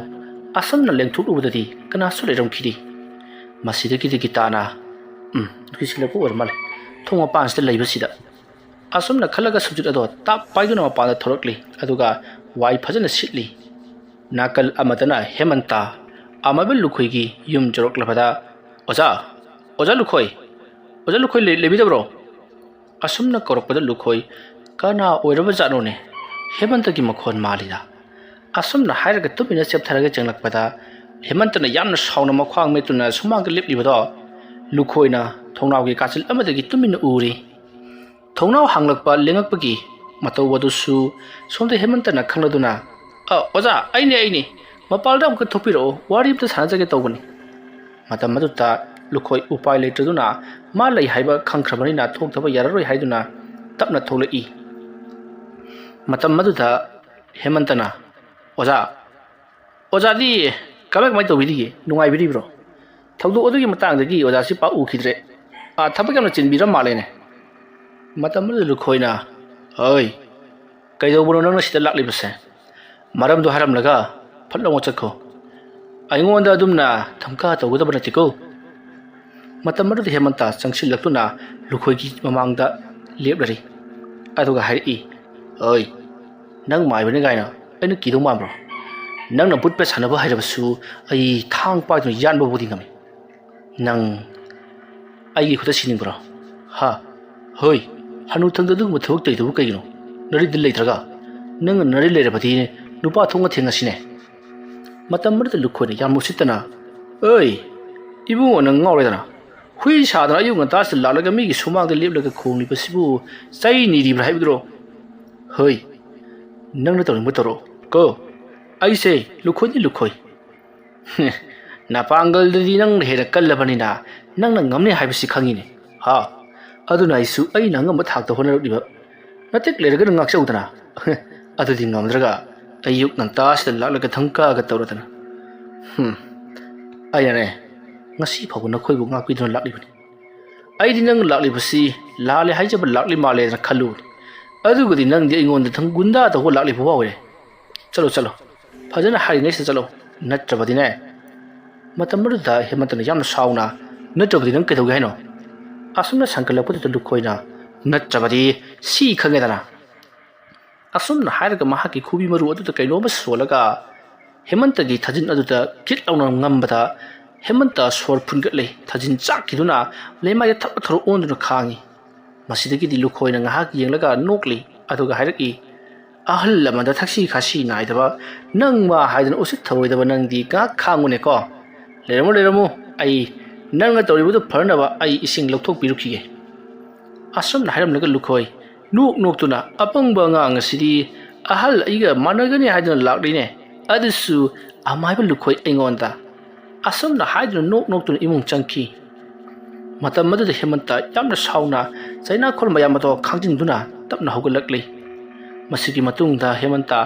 ꯑꯁꯨꯝꯅ ꯂꯦꯡꯊꯣꯛꯂꯨꯕꯗꯗꯤ ꯀꯅꯥꯁꯨ ꯂꯩꯔꯝꯈꯤꯗꯦ ꯃꯁꯤꯗꯒꯤꯗꯤ ꯒꯤꯇꯥꯅ ꯅꯨꯡꯁꯤꯜꯂꯛꯄ ꯑꯣꯏꯔ ꯃꯥꯜꯂꯦ ꯊꯣꯡ ꯃꯄꯥꯟꯁꯤꯗ ꯂꯩꯕꯁꯤꯗ ꯑꯁꯨꯝꯅ ꯈꯜꯂꯒ ꯁꯨꯝꯆꯤꯠ ꯑꯗꯣ ꯇꯥꯞ ꯄꯥꯏꯗꯨꯅ ꯃꯄꯥꯟꯗ ꯊꯣꯔꯛꯂꯤ ꯑꯗꯨꯒ ꯋꯥꯏ ꯐꯖꯅ ꯁꯤꯠꯂꯤ ꯅꯥꯀꯜ ꯑꯃꯗꯅ ꯍꯦꯃꯟꯇ ꯑꯃꯕ ꯂꯨꯈꯣꯏꯒꯤ ꯌꯨꯝ ꯌꯧꯔꯛꯂꯕꯗ ꯑꯣꯖꯥ ꯂꯨꯈꯣꯏ ꯂꯩꯕꯤꯗꯕ꯭ꯔꯣ ꯑꯁꯨꯝꯅ ꯀꯧꯔꯛꯄꯗ ꯂꯨꯈꯣꯏ ꯀꯅꯥ ꯑꯣꯏꯔꯕ ꯖꯥꯠꯅꯣꯅꯦ ꯍꯦꯃꯟꯇꯒꯤ ꯃꯈꯣꯟ ꯃꯥꯜꯂꯤꯗ ꯑꯁꯨꯝꯅ ꯍꯥꯏꯔꯒ ꯇꯨꯃꯤꯟꯅ ꯆꯦꯞꯊꯔꯒ ꯆꯪꯂꯛꯄꯗ ꯍꯦꯃꯟꯇꯅ ꯌꯥꯝꯅ ꯁꯥꯎꯅ ꯃꯈ꯭ꯋꯥꯡ ꯃꯦꯠꯇꯨꯅ ꯁꯨꯃꯥꯡꯗ ꯂꯦꯞꯂꯤꯕꯗꯣ ꯂꯨꯈꯣꯏꯅ ꯊꯣꯡꯅꯥꯎꯒꯤ ꯀꯥꯆꯤꯜ ꯑꯃꯗꯒꯤ ꯇꯨꯃꯤꯟꯅ ꯎꯔꯤ ꯊꯣꯡꯅꯥꯎ ꯍꯥꯡꯂꯛꯄ ꯂꯦꯡꯉꯛꯄꯒꯤ ꯃꯇꯧ ꯑꯗꯨꯁꯨ ꯁꯣꯝꯗ ꯍꯦꯃꯟꯇꯅ ꯈꯪꯂꯗꯨꯅ ꯑꯣꯖꯥ ꯑꯩꯅꯦ ꯃꯄꯥꯜꯗ ꯑꯃꯨꯛꯀ ꯊꯣꯛꯄꯤꯔꯛꯑꯣ ꯋꯥꯔꯤ ꯑꯃꯇ ꯁꯥꯟꯅꯖꯒꯦ ꯇꯧꯕꯅꯤ ꯃꯇꯝ ꯑꯗꯨꯗ ꯂꯨꯈꯣꯏ ꯎꯄꯥꯏ ꯂꯩꯇ꯭ꯔꯗꯨꯅ ꯃꯥ ꯂꯩ ꯍꯥꯏꯕ ꯈꯪꯈ꯭ꯔꯕꯅꯤꯅ ꯊꯣꯛꯇꯕ ꯌꯥꯔꯔꯣꯏ ꯍꯥꯏꯗꯨꯅ ꯇꯞꯅ ꯊꯣꯛꯂꯛꯏ ꯃꯇꯝ ꯑꯗꯨꯗ ꯍꯦꯃꯟꯇꯅ ꯑꯣꯖꯥꯗꯤ ꯀꯃꯥꯏ ꯇꯧꯕꯤꯔꯤꯒꯦ ꯅꯨꯡꯉꯥꯏꯕꯤꯔꯤꯕ꯭ꯔꯣ ꯊꯧꯗꯣꯛ ꯑꯗꯨꯒꯤ ꯃꯇꯥꯡꯗꯒꯤ ꯑꯣꯖꯥꯁꯤ ꯄꯥꯛ ꯎꯈꯤꯗ꯭ꯔꯦ ꯊꯕꯛ ꯌꯥꯝꯅ ꯆꯤꯟꯕꯤꯔ ꯃꯥꯜꯂꯦꯅꯦ ꯃꯇꯝ ꯑꯗꯨꯗ ꯂꯨꯈꯣꯏꯅ ꯍꯣꯏ ꯀꯩꯗꯧꯕꯅꯣ ꯅꯪꯅ ꯁꯤꯗ ꯂꯥꯛꯂꯤꯕꯁꯦ ꯃꯔꯝꯗꯣ ꯍꯥꯏꯔꯝꯂꯒ ꯐꯠ ꯂꯥꯎꯅ ꯆꯠꯈꯣ ꯑꯩꯉꯣꯟꯗ ꯑꯗꯨꯝꯅ ꯊꯝꯀꯥ ꯇꯧꯒꯗꯕ ꯅꯠꯇꯦꯀꯣ ꯃꯇꯝ ꯑꯗꯨꯗ ꯍꯦꯃꯟꯇ ꯆꯪꯁꯤꯜꯂꯛꯇꯨꯅ ꯂꯨꯈꯣꯏꯒꯤ ꯃꯃꯥꯡꯗ ꯂꯦꯞꯂꯔꯤ ꯑꯗꯨꯒ ꯍꯥꯏꯔꯛꯏ ꯍꯣꯏ ꯅꯪ ꯃꯥꯏꯕꯅꯤ ꯀꯥꯏꯅ ꯑꯩꯅ ꯀꯤꯗꯧ ꯃꯥꯟꯕ꯭ꯔꯣ ꯅꯪꯅ ꯕꯨꯠ ꯄꯦꯠ ꯁꯥꯟꯅꯕ ꯍꯩꯔꯕꯁꯨ ꯑꯩ ꯊꯥꯡ ꯄꯥꯏꯗꯨꯅ ꯌꯥꯟꯕꯕꯨꯗꯤ ꯉꯝꯃꯤ ꯅꯪ ꯑꯩꯒꯤ ꯈꯨꯠꯇ ꯁꯤꯅꯤꯡꯕ꯭ꯔꯣ ꯍꯣꯏ ꯍꯅꯨꯊꯪꯗ ꯑꯗꯨꯒꯨꯝꯕ ꯊꯕꯛ ꯇꯧꯔꯤꯗꯨꯕꯨ ꯀꯩꯒꯤꯅꯣ ꯅꯔꯤꯗ ꯂꯩꯇ꯭ꯔꯒ ꯅꯪꯅ ꯅꯔꯤ ꯂꯩꯔꯕꯗꯤ ꯅꯨꯄꯥ ꯊꯣꯡꯅ ꯊꯦꯡꯅꯁꯤꯅꯦ ꯃꯇꯝ ꯑꯗꯨꯗ ꯂꯨꯈꯣꯏꯅ ꯌꯥꯝ ꯎꯁꯤꯠꯇꯅ ꯑꯩ ꯏꯕꯨꯡꯉꯣ ꯅꯪ ꯉꯥꯎꯔꯦꯗꯅ ꯍꯨꯏ ꯁꯥꯗꯅ ꯑꯌꯨꯛ ꯉꯟꯇꯥꯁꯤꯗ ꯂꯥꯛꯂꯒ ꯃꯤꯒꯤ ꯁꯨꯃꯥꯡꯗ ꯂꯦꯞꯂꯒ ꯈꯣꯡꯂꯤꯕꯁꯤꯕꯨ ꯆꯩ ꯅꯤꯔꯤꯕ꯭ꯔꯥ ꯍꯥꯏꯕꯗꯨꯔꯣ ꯍꯣꯏ ꯅꯪꯅ ꯇꯧꯅꯤꯡꯕ ꯇꯧꯔꯛꯑꯣ ꯀꯣ ꯑꯩꯁꯦ ꯂꯨꯈꯣꯏꯗꯤ ꯂꯨꯈꯣꯏ ꯅꯄꯥꯡꯒꯜꯗꯗꯤ ꯅꯪꯅ ꯍꯦꯟꯅ ꯀꯜꯂꯕꯅꯤꯅ ꯅꯪꯅ ꯉꯝꯅꯤ ꯍꯥꯏꯕꯁꯤ ꯈꯪꯉꯤꯅꯦ ꯑꯗꯨꯅ ꯑꯩꯁꯨ ꯑꯩꯅ ꯑꯉꯝꯕ ꯊꯥꯛꯇ ꯍꯣꯠꯅꯔꯛꯂꯤꯕ ꯅꯇꯦꯛ ꯂꯩꯔꯒꯅ ꯉꯥꯛꯆꯧꯗꯅ ꯑꯗꯨꯗꯤ ꯉꯝꯗ꯭ꯔꯒ ꯑꯌꯨꯛ ꯉꯟꯇꯥꯁꯤꯗ ꯂꯥꯛꯂꯒ ꯊꯪꯀꯥꯒ ꯇꯧꯔꯗꯅ ꯑꯩꯅꯅꯦ ꯉꯁꯤ ꯐꯥꯎꯕ ꯅꯈꯣꯏꯕꯨ ꯉꯥꯛꯄꯤꯗꯨꯅ ꯂꯥꯛꯂꯤꯕꯅꯤ ꯑꯩꯗꯤ ꯅꯪ ꯂꯥꯛꯂꯤꯕꯁꯤ ꯂꯥꯜꯂꯦ ꯍꯥꯏꯖꯕ ꯂꯥꯛꯂꯤ ꯃꯥꯜꯂꯦꯅ ꯈꯜꯂꯨꯕꯅꯤ ꯑꯗꯨꯒꯗꯤ ꯅꯪꯗꯤ ꯑꯩꯉꯣꯟꯗ ꯒꯨꯟꯗꯥ ꯇꯧꯕ ꯂꯥꯛꯂꯤꯕ ꯋꯥꯎꯔꯦ ꯆꯠꯂꯣ ꯐꯖꯅ ꯍꯥꯏꯔꯤꯉꯩꯁꯤꯗ ꯆꯠꯂꯣ ꯅꯠꯇ꯭ꯔꯕꯗꯤꯅꯦ ꯃꯇꯝ ꯑꯗꯨꯗ ꯍꯦꯃꯟꯇꯅ ꯌꯥꯝꯅ ꯁꯥꯎꯅ ꯅꯠꯇ꯭ꯔꯕꯗꯤ ꯅꯪ ꯀꯩꯗꯧꯒꯦ ꯍꯥꯏꯅꯣ ꯑꯁꯨꯝꯅ ꯁꯟꯀꯠꯂꯛꯄꯗꯨꯗ ꯂꯨꯈꯣꯏꯅ ꯅꯠꯇ꯭ꯔꯕꯗꯤ ꯁꯤ ꯈꯪꯉꯦꯗꯅ ꯑꯁꯨꯝꯅ ꯍꯥꯏꯔꯒ ꯃꯍꯥꯛꯀꯤ ꯈꯨꯕꯤ ꯃꯔꯨ ꯑꯗꯨꯗ ꯀꯩꯅꯣꯝꯃ ꯁꯣꯜꯂꯒ ꯍꯦꯃꯟꯇꯒꯤ ꯊꯥꯖꯤꯟ ꯑꯗꯨꯗ ꯀꯤꯠ ꯂꯥꯎꯅ ꯉꯝꯕꯗ ꯍꯦꯃꯟꯇ ꯁꯣꯔ ꯐꯨꯟꯒꯠꯂꯦ ꯊꯥꯖꯤꯟ ꯆꯥꯛꯈꯤꯗꯨꯅ ꯂꯩꯃꯥꯏꯗ ꯊꯔꯛ ꯊꯔꯛ ꯑꯣꯟꯗꯨꯅ ꯈꯥꯡꯉꯤ ꯃꯁꯤꯗꯒꯤꯗꯤ ꯂꯨꯈꯣꯏꯅ ꯉꯥꯏꯍꯥꯛ ꯌꯦꯡꯂꯒ ꯅꯣꯛꯂꯤ ꯑꯗꯨꯒ ꯍꯥꯏꯔꯛꯏ ꯑꯍꯜ ꯑꯃꯗ ꯊꯛꯁꯤ ꯈꯥꯁꯤ ꯅꯥꯏꯗꯕ ꯅꯪ ꯃꯥ ꯍꯥꯏꯗꯅ ꯎꯁꯤꯠ ꯊꯑꯣꯏꯗꯕ ꯅꯪꯗꯤ ꯉꯥꯏꯍꯥꯛ ꯈꯥꯡꯉꯨꯅꯦꯀꯣ ꯂꯩꯔꯝꯃꯨ ꯑꯩ ꯅꯪꯅ ꯇꯧꯔꯤꯕꯗꯨ ꯐꯅꯕ ꯑꯩ ꯏꯁꯤꯡ ꯂꯧꯊꯣꯛꯄꯤꯔꯨꯈꯤꯒꯦ ꯑꯁꯨꯝꯅ ꯍꯥꯏꯔꯝꯂꯒ ꯂꯨꯈꯣꯏ ꯅꯣꯛꯇꯨꯅ ꯑꯄꯪꯕ ꯑꯉꯥꯡ ꯑꯁꯤꯗꯤ ꯑꯍꯜ ꯑꯩꯒ ꯃꯥꯟꯅꯒꯅꯤ ꯍꯥꯏꯗꯨꯅ ꯂꯥꯛꯂꯤꯅꯦ ꯑꯗꯨꯁꯨ ꯑꯃꯥꯏꯕ ꯂꯨꯈꯣꯏ ꯑꯩꯉꯣꯟꯗ ꯑꯁꯨꯝꯅ ꯍꯥꯏꯗꯨꯅ ꯅꯣꯛꯇꯨꯅ ꯏꯃꯨꯡ ꯆꯪꯈꯤ ꯃꯇꯝ ꯑꯗꯨꯗ ꯍꯦꯃꯟꯇ ꯌꯥꯝꯅ ꯁꯥꯎꯅ ꯆꯩꯅꯥꯈꯣꯜ ꯃꯌꯥꯝ ꯑꯗꯣ ꯈꯥꯡꯖꯤꯟꯗꯨꯅ ꯇꯞꯅ ꯍꯧꯒꯠꯂꯛꯂꯤ ꯃꯁꯤꯒꯤ ꯃꯇꯨꯡꯗ ꯍꯦꯃꯟꯇ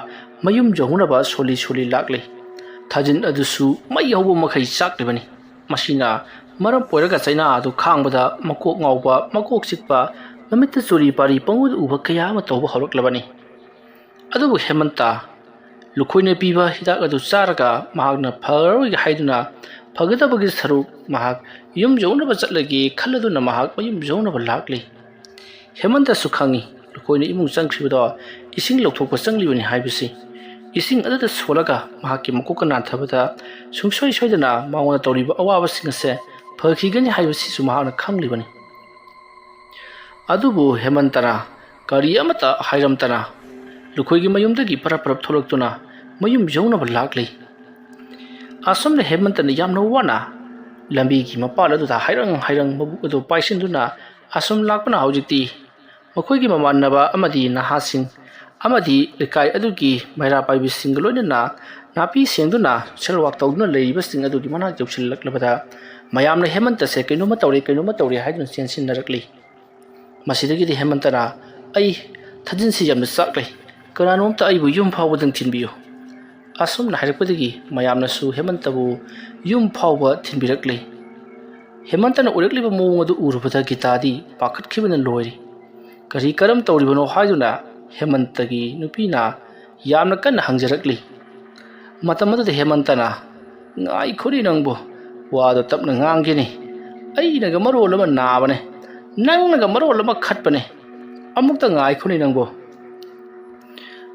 ꯃꯌꯨꯝ ꯌꯧꯅꯕ ꯁꯣꯜꯂꯤ ꯂꯥꯛꯂꯤ ꯊꯥꯖꯤꯟ ꯑꯗꯨꯁꯨ ꯃꯩ ꯍꯧꯕ ꯃꯈꯩ ꯆꯥꯛꯂꯤꯕꯅꯤ ꯃꯁꯤꯅ ꯃꯔꯝ ꯑꯣꯏꯔꯒ ꯆꯩꯅꯥ ꯑꯗꯨ ꯈꯥꯡꯕꯗ ꯃꯀꯣꯛ ꯉꯥꯎꯕ ꯃꯀꯣꯛ ꯆꯤꯛꯄ ꯃꯃꯤꯠꯇ ꯆꯨꯔꯤ ꯄꯥꯔꯤ ꯄꯪꯎꯗ ꯎꯕ ꯀꯌꯥ ꯑꯃ ꯇꯧꯕ ꯍꯧꯔꯛꯂꯕꯅꯤ ꯑꯗꯨꯕꯨ ꯍꯦꯃꯟꯇ ꯂꯨꯈꯣꯏꯅ ꯄꯤꯕ ꯍꯤꯗꯥꯛ ꯑꯗꯨ ꯆꯥꯔꯒ ꯃꯍꯥꯛꯅ ꯐꯔꯔꯣꯏ ꯍꯥꯏꯗꯨꯅ ꯐꯒꯗꯕꯒꯤ ꯁꯔꯨꯛ ꯃꯍꯥꯛ ꯌꯨꯝ ꯌꯧꯅꯕ ꯆꯠꯂꯒꯦ ꯈꯜꯂꯗꯨꯅ ꯃꯍꯥꯛ ꯃꯌꯨꯝ ꯌꯧꯅꯕ ꯂꯥꯛꯂꯤ ꯍꯦꯃꯟꯇꯁꯨ ꯈꯪꯉꯤ ꯂꯨꯈꯣꯏꯅ ꯏꯃꯨꯡ ꯆꯪꯈ꯭ꯔꯤꯕꯗꯣ ꯏꯁꯤꯡ ꯂꯧꯊꯣꯛꯄ ꯆꯪꯂꯤꯕꯅꯤ ꯍꯥꯏꯕꯁꯤ ꯏꯁꯤꯡ ꯑꯗꯨꯗ ꯁꯣꯜꯂꯒ ꯃꯍꯥꯛꯀꯤ ꯃꯀꯣꯛꯀ ꯅꯥꯟꯊꯕꯗ ꯁꯨꯡꯁꯣꯏ ꯁꯣꯏꯗꯅ ꯃꯉꯣꯟꯗ ꯇꯧꯔꯤꯕ ꯑꯋꯥꯕꯁꯤꯡ ꯑꯁꯦ ꯐꯈꯤꯒꯅꯤ ꯍꯥꯏꯕꯁꯤꯁꯨ ꯃꯍꯥꯛꯅ ꯈꯪꯂꯤꯕꯅꯤ ꯑꯗꯨꯕꯨ ꯍꯦꯃꯟꯇꯅ ꯀꯔꯤ ꯑꯃꯠꯇ ꯍꯥꯏꯔꯝꯇꯅ ꯂꯨꯈꯣꯏꯒꯤ ꯃꯌꯨꯝꯗꯒꯤ ꯄꯔꯞ ꯊꯣꯛꯂꯛꯇꯨꯅ ꯃꯌꯨꯝ ꯌꯧꯅꯕ ꯂꯥꯛꯂꯤ ꯑꯁꯨꯝꯅ ꯍꯦꯃꯟꯇꯅ ꯌꯥꯝꯅ ꯋꯥꯅ ꯂꯝꯕꯤꯒꯤ ꯃꯄꯥꯜ ꯑꯗꯨꯗ ꯍꯥꯏꯔꯪ ꯃꯕꯨꯛ ꯑꯗꯨ ꯄꯥꯏꯁꯤꯟꯗꯨꯅ ꯑꯁꯨꯝ ꯂꯥꯛꯄꯅ ꯍꯧꯖꯤꯛꯇꯤ ꯃꯈꯣꯏꯒꯤ ꯃꯃꯥꯟꯅꯕ ꯑꯃꯗꯤ ꯅꯍꯥꯁꯤꯡ ꯑꯃꯗꯤ ꯂꯩꯀꯥꯏ ꯑꯗꯨꯒꯤ ꯃꯩꯔꯥ ꯄꯥꯏꯕꯤꯁꯤꯡꯒ ꯂꯣꯏꯅꯅ ꯅꯥꯄꯤ ꯁꯦꯡꯗꯨꯅ ꯁꯦꯜꯋꯥꯛ ꯇꯧꯗꯨꯅ ꯂꯩꯔꯤꯕꯁꯤꯡ ꯑꯗꯨꯒꯤ ꯃꯅꯥꯛ ꯌꯧꯁꯤꯜꯂꯛꯂꯕꯗ ꯃꯌꯥꯝꯅ ꯍꯦꯃꯟꯇꯁꯦ ꯀꯩꯅꯣꯝꯃ ꯇꯧꯔꯦ ꯍꯥꯏꯗꯨꯅ ꯆꯦꯟꯁꯤꯟꯅꯔꯛꯂꯤ ꯃꯁꯤꯗꯒꯤꯗꯤ ꯍꯦꯃꯟꯇꯅ ꯑꯩ ꯊꯥꯖꯤꯟꯁꯤ ꯌꯥꯝꯅ ꯆꯥꯛꯂꯩ ꯀꯅꯥꯅꯣꯝꯇ ꯑꯩꯕꯨ ꯌꯨꯝ ꯐꯥꯎꯕꯗꯪ ꯊꯤꯟꯕꯤꯌꯨ ꯑꯁꯨꯝꯅ ꯍꯥꯏꯔꯛꯄꯗꯒꯤ ꯃꯌꯥꯝꯅꯁꯨ ꯍꯦꯃꯟꯇꯕꯨ ꯌꯨꯝ ꯐꯥꯎꯕ ꯊꯤꯟꯕꯤꯔꯛꯂꯤ ꯍꯦꯃꯟꯇꯅ ꯎꯔꯛꯂꯤꯕ ꯃꯑꯣꯡ ꯑꯗꯨ ꯎꯔꯨꯕꯗ ꯒꯤꯇꯥꯗꯤ ꯄꯥꯈꯠꯈꯤꯕꯅ ꯂꯣꯏꯔꯤ ꯀꯔꯝ ꯇꯧꯔꯤꯕꯅꯣ ꯍꯥꯏꯗꯨꯅ ꯍꯦꯃꯟꯇꯒꯤ ꯅꯨꯄꯤꯅ ꯌꯥꯝꯅ ꯀꯟꯅ ꯍꯪꯖꯔꯛꯂꯤ ꯃꯇꯝ ꯑꯗꯨꯗ ꯍꯦꯃꯟꯇꯅ ꯉꯥꯏꯈꯣꯅꯤ ꯅꯪꯕꯨ ꯋꯥꯗꯣ ꯇꯞꯅ ꯉꯥꯡꯒꯦꯅꯤ ꯑꯩꯅꯒ ꯃꯔꯣꯜ ꯑꯃ ꯅꯥꯕꯅꯦ ꯅꯪꯅꯒ ꯃꯔꯣꯜ ꯑꯃ ꯈꯠꯄꯅꯦ ꯑꯃꯨꯛꯇ ꯉꯥꯏꯈꯣꯅꯤ ꯅꯪꯕꯨ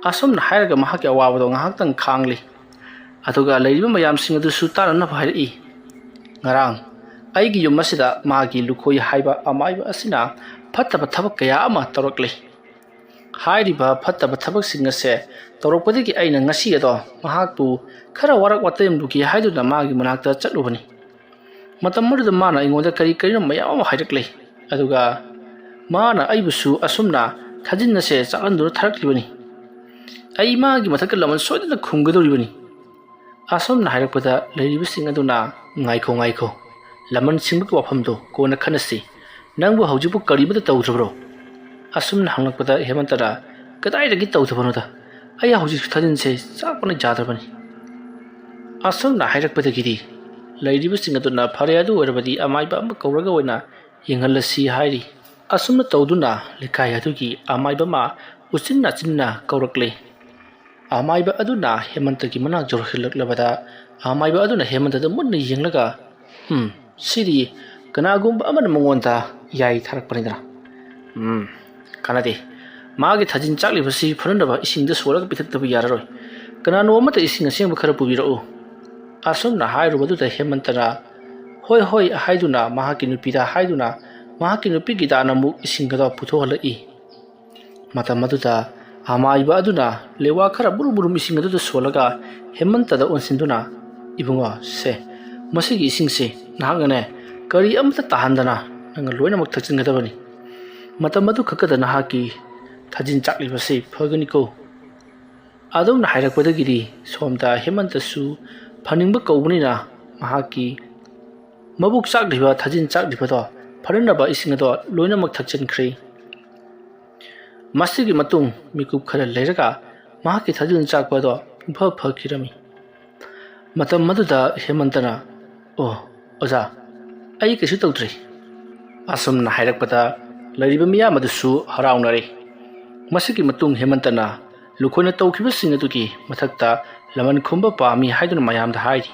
ꯑꯁꯨꯝꯅ ꯍꯥꯏꯔꯒ ꯃꯍꯥꯛꯀꯤ ꯑꯋꯥꯕꯗꯣ ꯉꯥꯏꯍꯥꯛꯇꯪ ꯈꯥꯡꯂꯤ ꯑꯗꯨꯒ ꯂꯩꯔꯤꯕ ꯃꯌꯥꯝꯁꯤꯡ ꯑꯗꯨꯁꯨ ꯇꯥꯅꯅꯕ ꯍꯥꯏꯔꯛꯏ ꯉꯔꯥꯡ ꯑꯩꯒꯤ ꯌꯨꯝ ꯑꯁꯤꯗ ꯃꯥꯒꯤ ꯂꯨꯈꯣꯏ ꯍꯥꯏꯕ ꯑꯃꯥꯏꯕ ꯑꯁꯤꯅ ꯐꯠꯇꯕ ꯊꯕꯛ ꯀꯌా ꯑꯃ ꯇꯧꯔꯛꯂꯤ ꯍꯥꯏꯔꯤꯕ ꯐꯠꯇꯕ ꯊꯕꯛꯁꯤꯡ ꯑꯁꯦ ꯇꯧꯔꯛꯄꯗꯒꯤ ꯑꯩꯅ ꯉꯁꯤ ꯑꯗꯣ ꯃꯍꯥꯛꯄꯨ ꯈꯔ ꯋꯥꯔꯛ ꯋꯥꯇꯥꯏꯔꯝꯂꯨꯒꯦ ꯍꯥꯏꯗꯨꯅ ꯃꯥꯒꯤ ꯃꯅꯥꯛꯇ ꯆꯠꯂꯨꯕꯅꯤ ꯃꯇꯝ ꯑꯗꯨꯗ ꯃꯥꯅ ꯑꯩꯉꯣꯟꯗ ꯀꯔꯤꯅꯣ ꯃꯌꯥꯝ ꯑꯃ ꯍꯥꯏꯔꯛꯂꯤ ꯑꯗꯨꯒ ꯃꯥꯅ ꯑꯩꯕꯨꯁꯨ ꯑꯁꯨꯝꯅ ꯊꯥꯖꯤꯟ ꯑꯁꯦ ꯆꯥꯛꯍꯟꯗꯨꯅ ꯊꯥꯔꯛꯂꯤꯕꯅꯤ ꯑꯩ ꯃꯥꯒꯤ ꯃꯊꯛꯇ ꯂꯃꯟ ꯁꯣꯏꯗꯅ ꯈꯨꯝꯒꯗꯧꯔꯤꯕꯅꯤ ꯑꯁꯣꯝꯅ ꯍꯥꯏꯔꯛꯄꯗ ꯂꯩꯔꯤꯕꯁꯤꯡ ꯑꯗꯨꯅ ꯉꯥꯏꯈꯣ ꯂꯃꯟ ꯁꯤꯡꯕꯒꯤ ꯋꯥꯐꯝꯗꯨ ꯀꯣꯟꯅ ꯈꯟꯅꯁꯤ ꯅꯪꯕꯨ ꯍꯧꯖꯤꯛꯄꯨ ꯀꯔꯤꯃꯇ ꯇꯧꯗ꯭ꯔꯕ꯭ꯔꯣ ꯑꯁꯨꯝꯅ ꯍꯪꯂꯛꯄꯗ ꯍꯦꯃꯟꯇꯅ ꯀꯗꯥꯏꯗꯒꯤ ꯇꯧꯗꯕꯅꯣꯗ ꯑꯩ ꯍꯧꯖꯤꯛꯁꯨ ꯊꯥꯖꯤꯟꯁꯦ ꯆꯥꯛꯄꯅ ꯌꯥꯗ꯭ꯔꯕꯅꯤ ꯑꯁꯨꯝꯅ ꯍꯥꯏꯔꯛꯄꯗꯒꯤꯗꯤ ꯂꯩꯔꯤꯕꯁꯤꯡ ꯑꯗꯨꯅ ꯐꯔꯦ ꯑꯗꯨ ꯑꯣꯏꯔꯕꯗꯤ ꯑꯃꯥꯏꯕ ꯑꯃ ꯀꯧꯔꯒ ꯑꯣꯏꯅ ꯌꯦꯡꯍꯜꯂꯁꯤ ꯍꯥꯏꯔꯤ ꯑꯁꯨꯝꯅ ꯇꯧꯗꯨꯅ ꯂꯩꯀꯥꯏ ꯑꯗꯨꯒꯤ ꯑꯃꯥꯏꯕ ꯑꯃ ꯎꯆꯤꯟ ꯅꯥꯆꯤꯟꯅ ꯀꯧꯔꯛꯂꯦ ꯑꯃꯥꯏꯕ ꯑꯗꯨꯅ ꯍꯦꯃꯟꯇꯒꯤ ꯃꯅꯥꯛ ꯌꯧꯔꯛꯂꯕꯗ ꯑꯃꯥꯏꯕ ꯑꯗꯨꯅ ꯍꯦꯃꯟꯇꯗ ꯃꯨꯟꯅ ꯌꯦꯡꯂꯒ ꯁꯤꯗꯤ ꯀꯅꯥꯒꯨꯝꯕ ꯑꯃꯅ ꯃꯉꯣꯟꯗ ꯌꯥꯏ ꯊꯥꯔꯛꯄꯅꯤꯗꯅ ꯀꯥꯟꯅꯗꯦ ꯃꯥꯒꯤ ꯊꯥꯖꯤꯟ ꯆꯥꯛꯂꯤꯕꯁꯤ ꯐꯅꯅꯕ ꯏꯁꯤꯡꯗ ꯁꯣꯜꯂꯒ ꯄꯤꯊꯛꯇꯕ ꯌꯥꯔꯔꯣꯏ ꯀꯅꯥꯅꯣ ꯑꯃꯠꯇ ꯏꯁꯤꯡ ꯑꯁꯦꯡꯕ ꯈꯔ ꯄꯨꯕꯤꯔꯛꯎ ꯑꯁꯨꯝꯅ ꯍꯥꯏꯔꯨꯕꯗꯨꯗ ꯍꯦꯃꯟꯇꯅ ꯍꯣꯏ ꯍꯥꯏꯗꯨꯅ ꯃꯍꯥꯛꯀꯤ ꯅꯨꯄꯤꯗ ꯍꯥꯏꯗꯨꯅ ꯃꯍꯥꯛꯀꯤ ꯅꯨꯄꯤꯒꯤ ꯗꯥꯅ ꯑꯃꯨꯛ ꯏꯁꯤꯡ ꯑꯗꯨ ꯄꯨꯊꯣꯛꯍꯜꯂꯛꯏ ꯃꯇꯝ ꯑꯗꯨꯗ ꯑꯃꯥꯏꯕ ꯑꯗꯨꯅ ꯂꯦꯋꯥ ꯈꯔ ꯕꯨꯔꯨꯝ ꯏꯁꯤꯡ ꯑꯗꯨꯗ ꯁꯣꯜꯂꯒ ꯍꯦꯃꯟꯇꯗ ꯑꯣꯟꯁꯤꯟꯗꯨꯅ ꯏꯕꯨꯡꯉꯣ ꯁꯦ ꯃꯁꯤꯒꯤ ꯏꯁꯤꯡꯁꯦ ꯅꯍꯥꯛꯅꯅꯦ ꯀꯔꯤ ꯑꯃꯠꯇ ꯇꯥꯍꯟꯗꯅ ꯅꯪꯅ ꯂꯣꯏꯅꯃꯛ ꯊꯛꯆꯤꯟꯒꯗꯕꯅꯤ ꯃꯇꯝ ꯑꯗꯨ ꯈꯛꯇꯗ ꯅꯍꯥꯛꯀꯤ ꯊꯥꯖꯤꯟ ꯆꯥꯛꯂꯤꯕꯁꯤ ꯐꯒꯅꯤꯀꯣ ꯑꯗꯨꯝꯅ ꯍꯥꯏꯔꯛꯄꯗꯒꯤꯗꯤ ꯁꯣꯝꯗ ꯍꯦꯃꯟꯇꯁꯨ ꯐꯅꯤꯡꯕ ꯀꯧꯕꯅꯤꯅ ꯃꯍꯥꯛꯀꯤ ꯃꯕꯨꯛ ꯆꯥꯛꯂꯤꯕ ꯊꯥꯖꯤꯟ ꯆꯥꯛꯂꯤꯕꯗꯣ ꯐꯅꯅꯕ ꯏꯁꯤꯡ ꯑꯗꯣ ꯂꯣꯏꯅꯃꯛ ꯊꯛꯆꯤꯟꯈ꯭ꯔꯦ ꯃꯁꯤꯒꯤ ꯃꯇꯨꯡ ꯃꯤꯀꯨꯞ ꯈꯔ ꯂꯩꯔꯒ ꯃꯍꯥꯛꯀꯤ ꯊꯥꯖꯤꯟ ꯆꯥꯛꯄꯗꯣ ꯄꯨꯡꯐ ꯐꯈꯤꯔꯝꯃꯤ ꯃꯇꯝ ꯑꯗꯨꯗ ꯍꯦꯃꯟꯇꯅ ꯑꯣꯖꯥ ꯑꯩ ꯀꯩꯁꯨ ꯇꯧꯗ꯭ꯔꯤ ꯑꯁꯨꯝꯅ ꯍꯥꯏꯔꯛꯄꯗ ꯂꯩꯔꯤꯕ ꯃꯤꯌꯥꯝ ꯑꯗꯨꯁꯨ ꯍꯔꯥꯎꯅꯔꯦ ꯃꯁꯤꯒꯤ ꯃꯇꯨꯡ ꯍꯦꯃꯟꯇꯅ ꯂꯨꯈꯣꯏꯅ ꯇꯧꯈꯤꯕꯁꯤꯡ ꯑꯗꯨꯒꯤ ꯃꯊꯛꯇ ꯂꯃꯟ ꯈꯨꯝꯕ ꯄꯥꯝꯃꯤ ꯍꯥꯏꯗꯨꯅ ꯃꯌꯥꯝꯗ ꯍꯥꯏꯔꯤ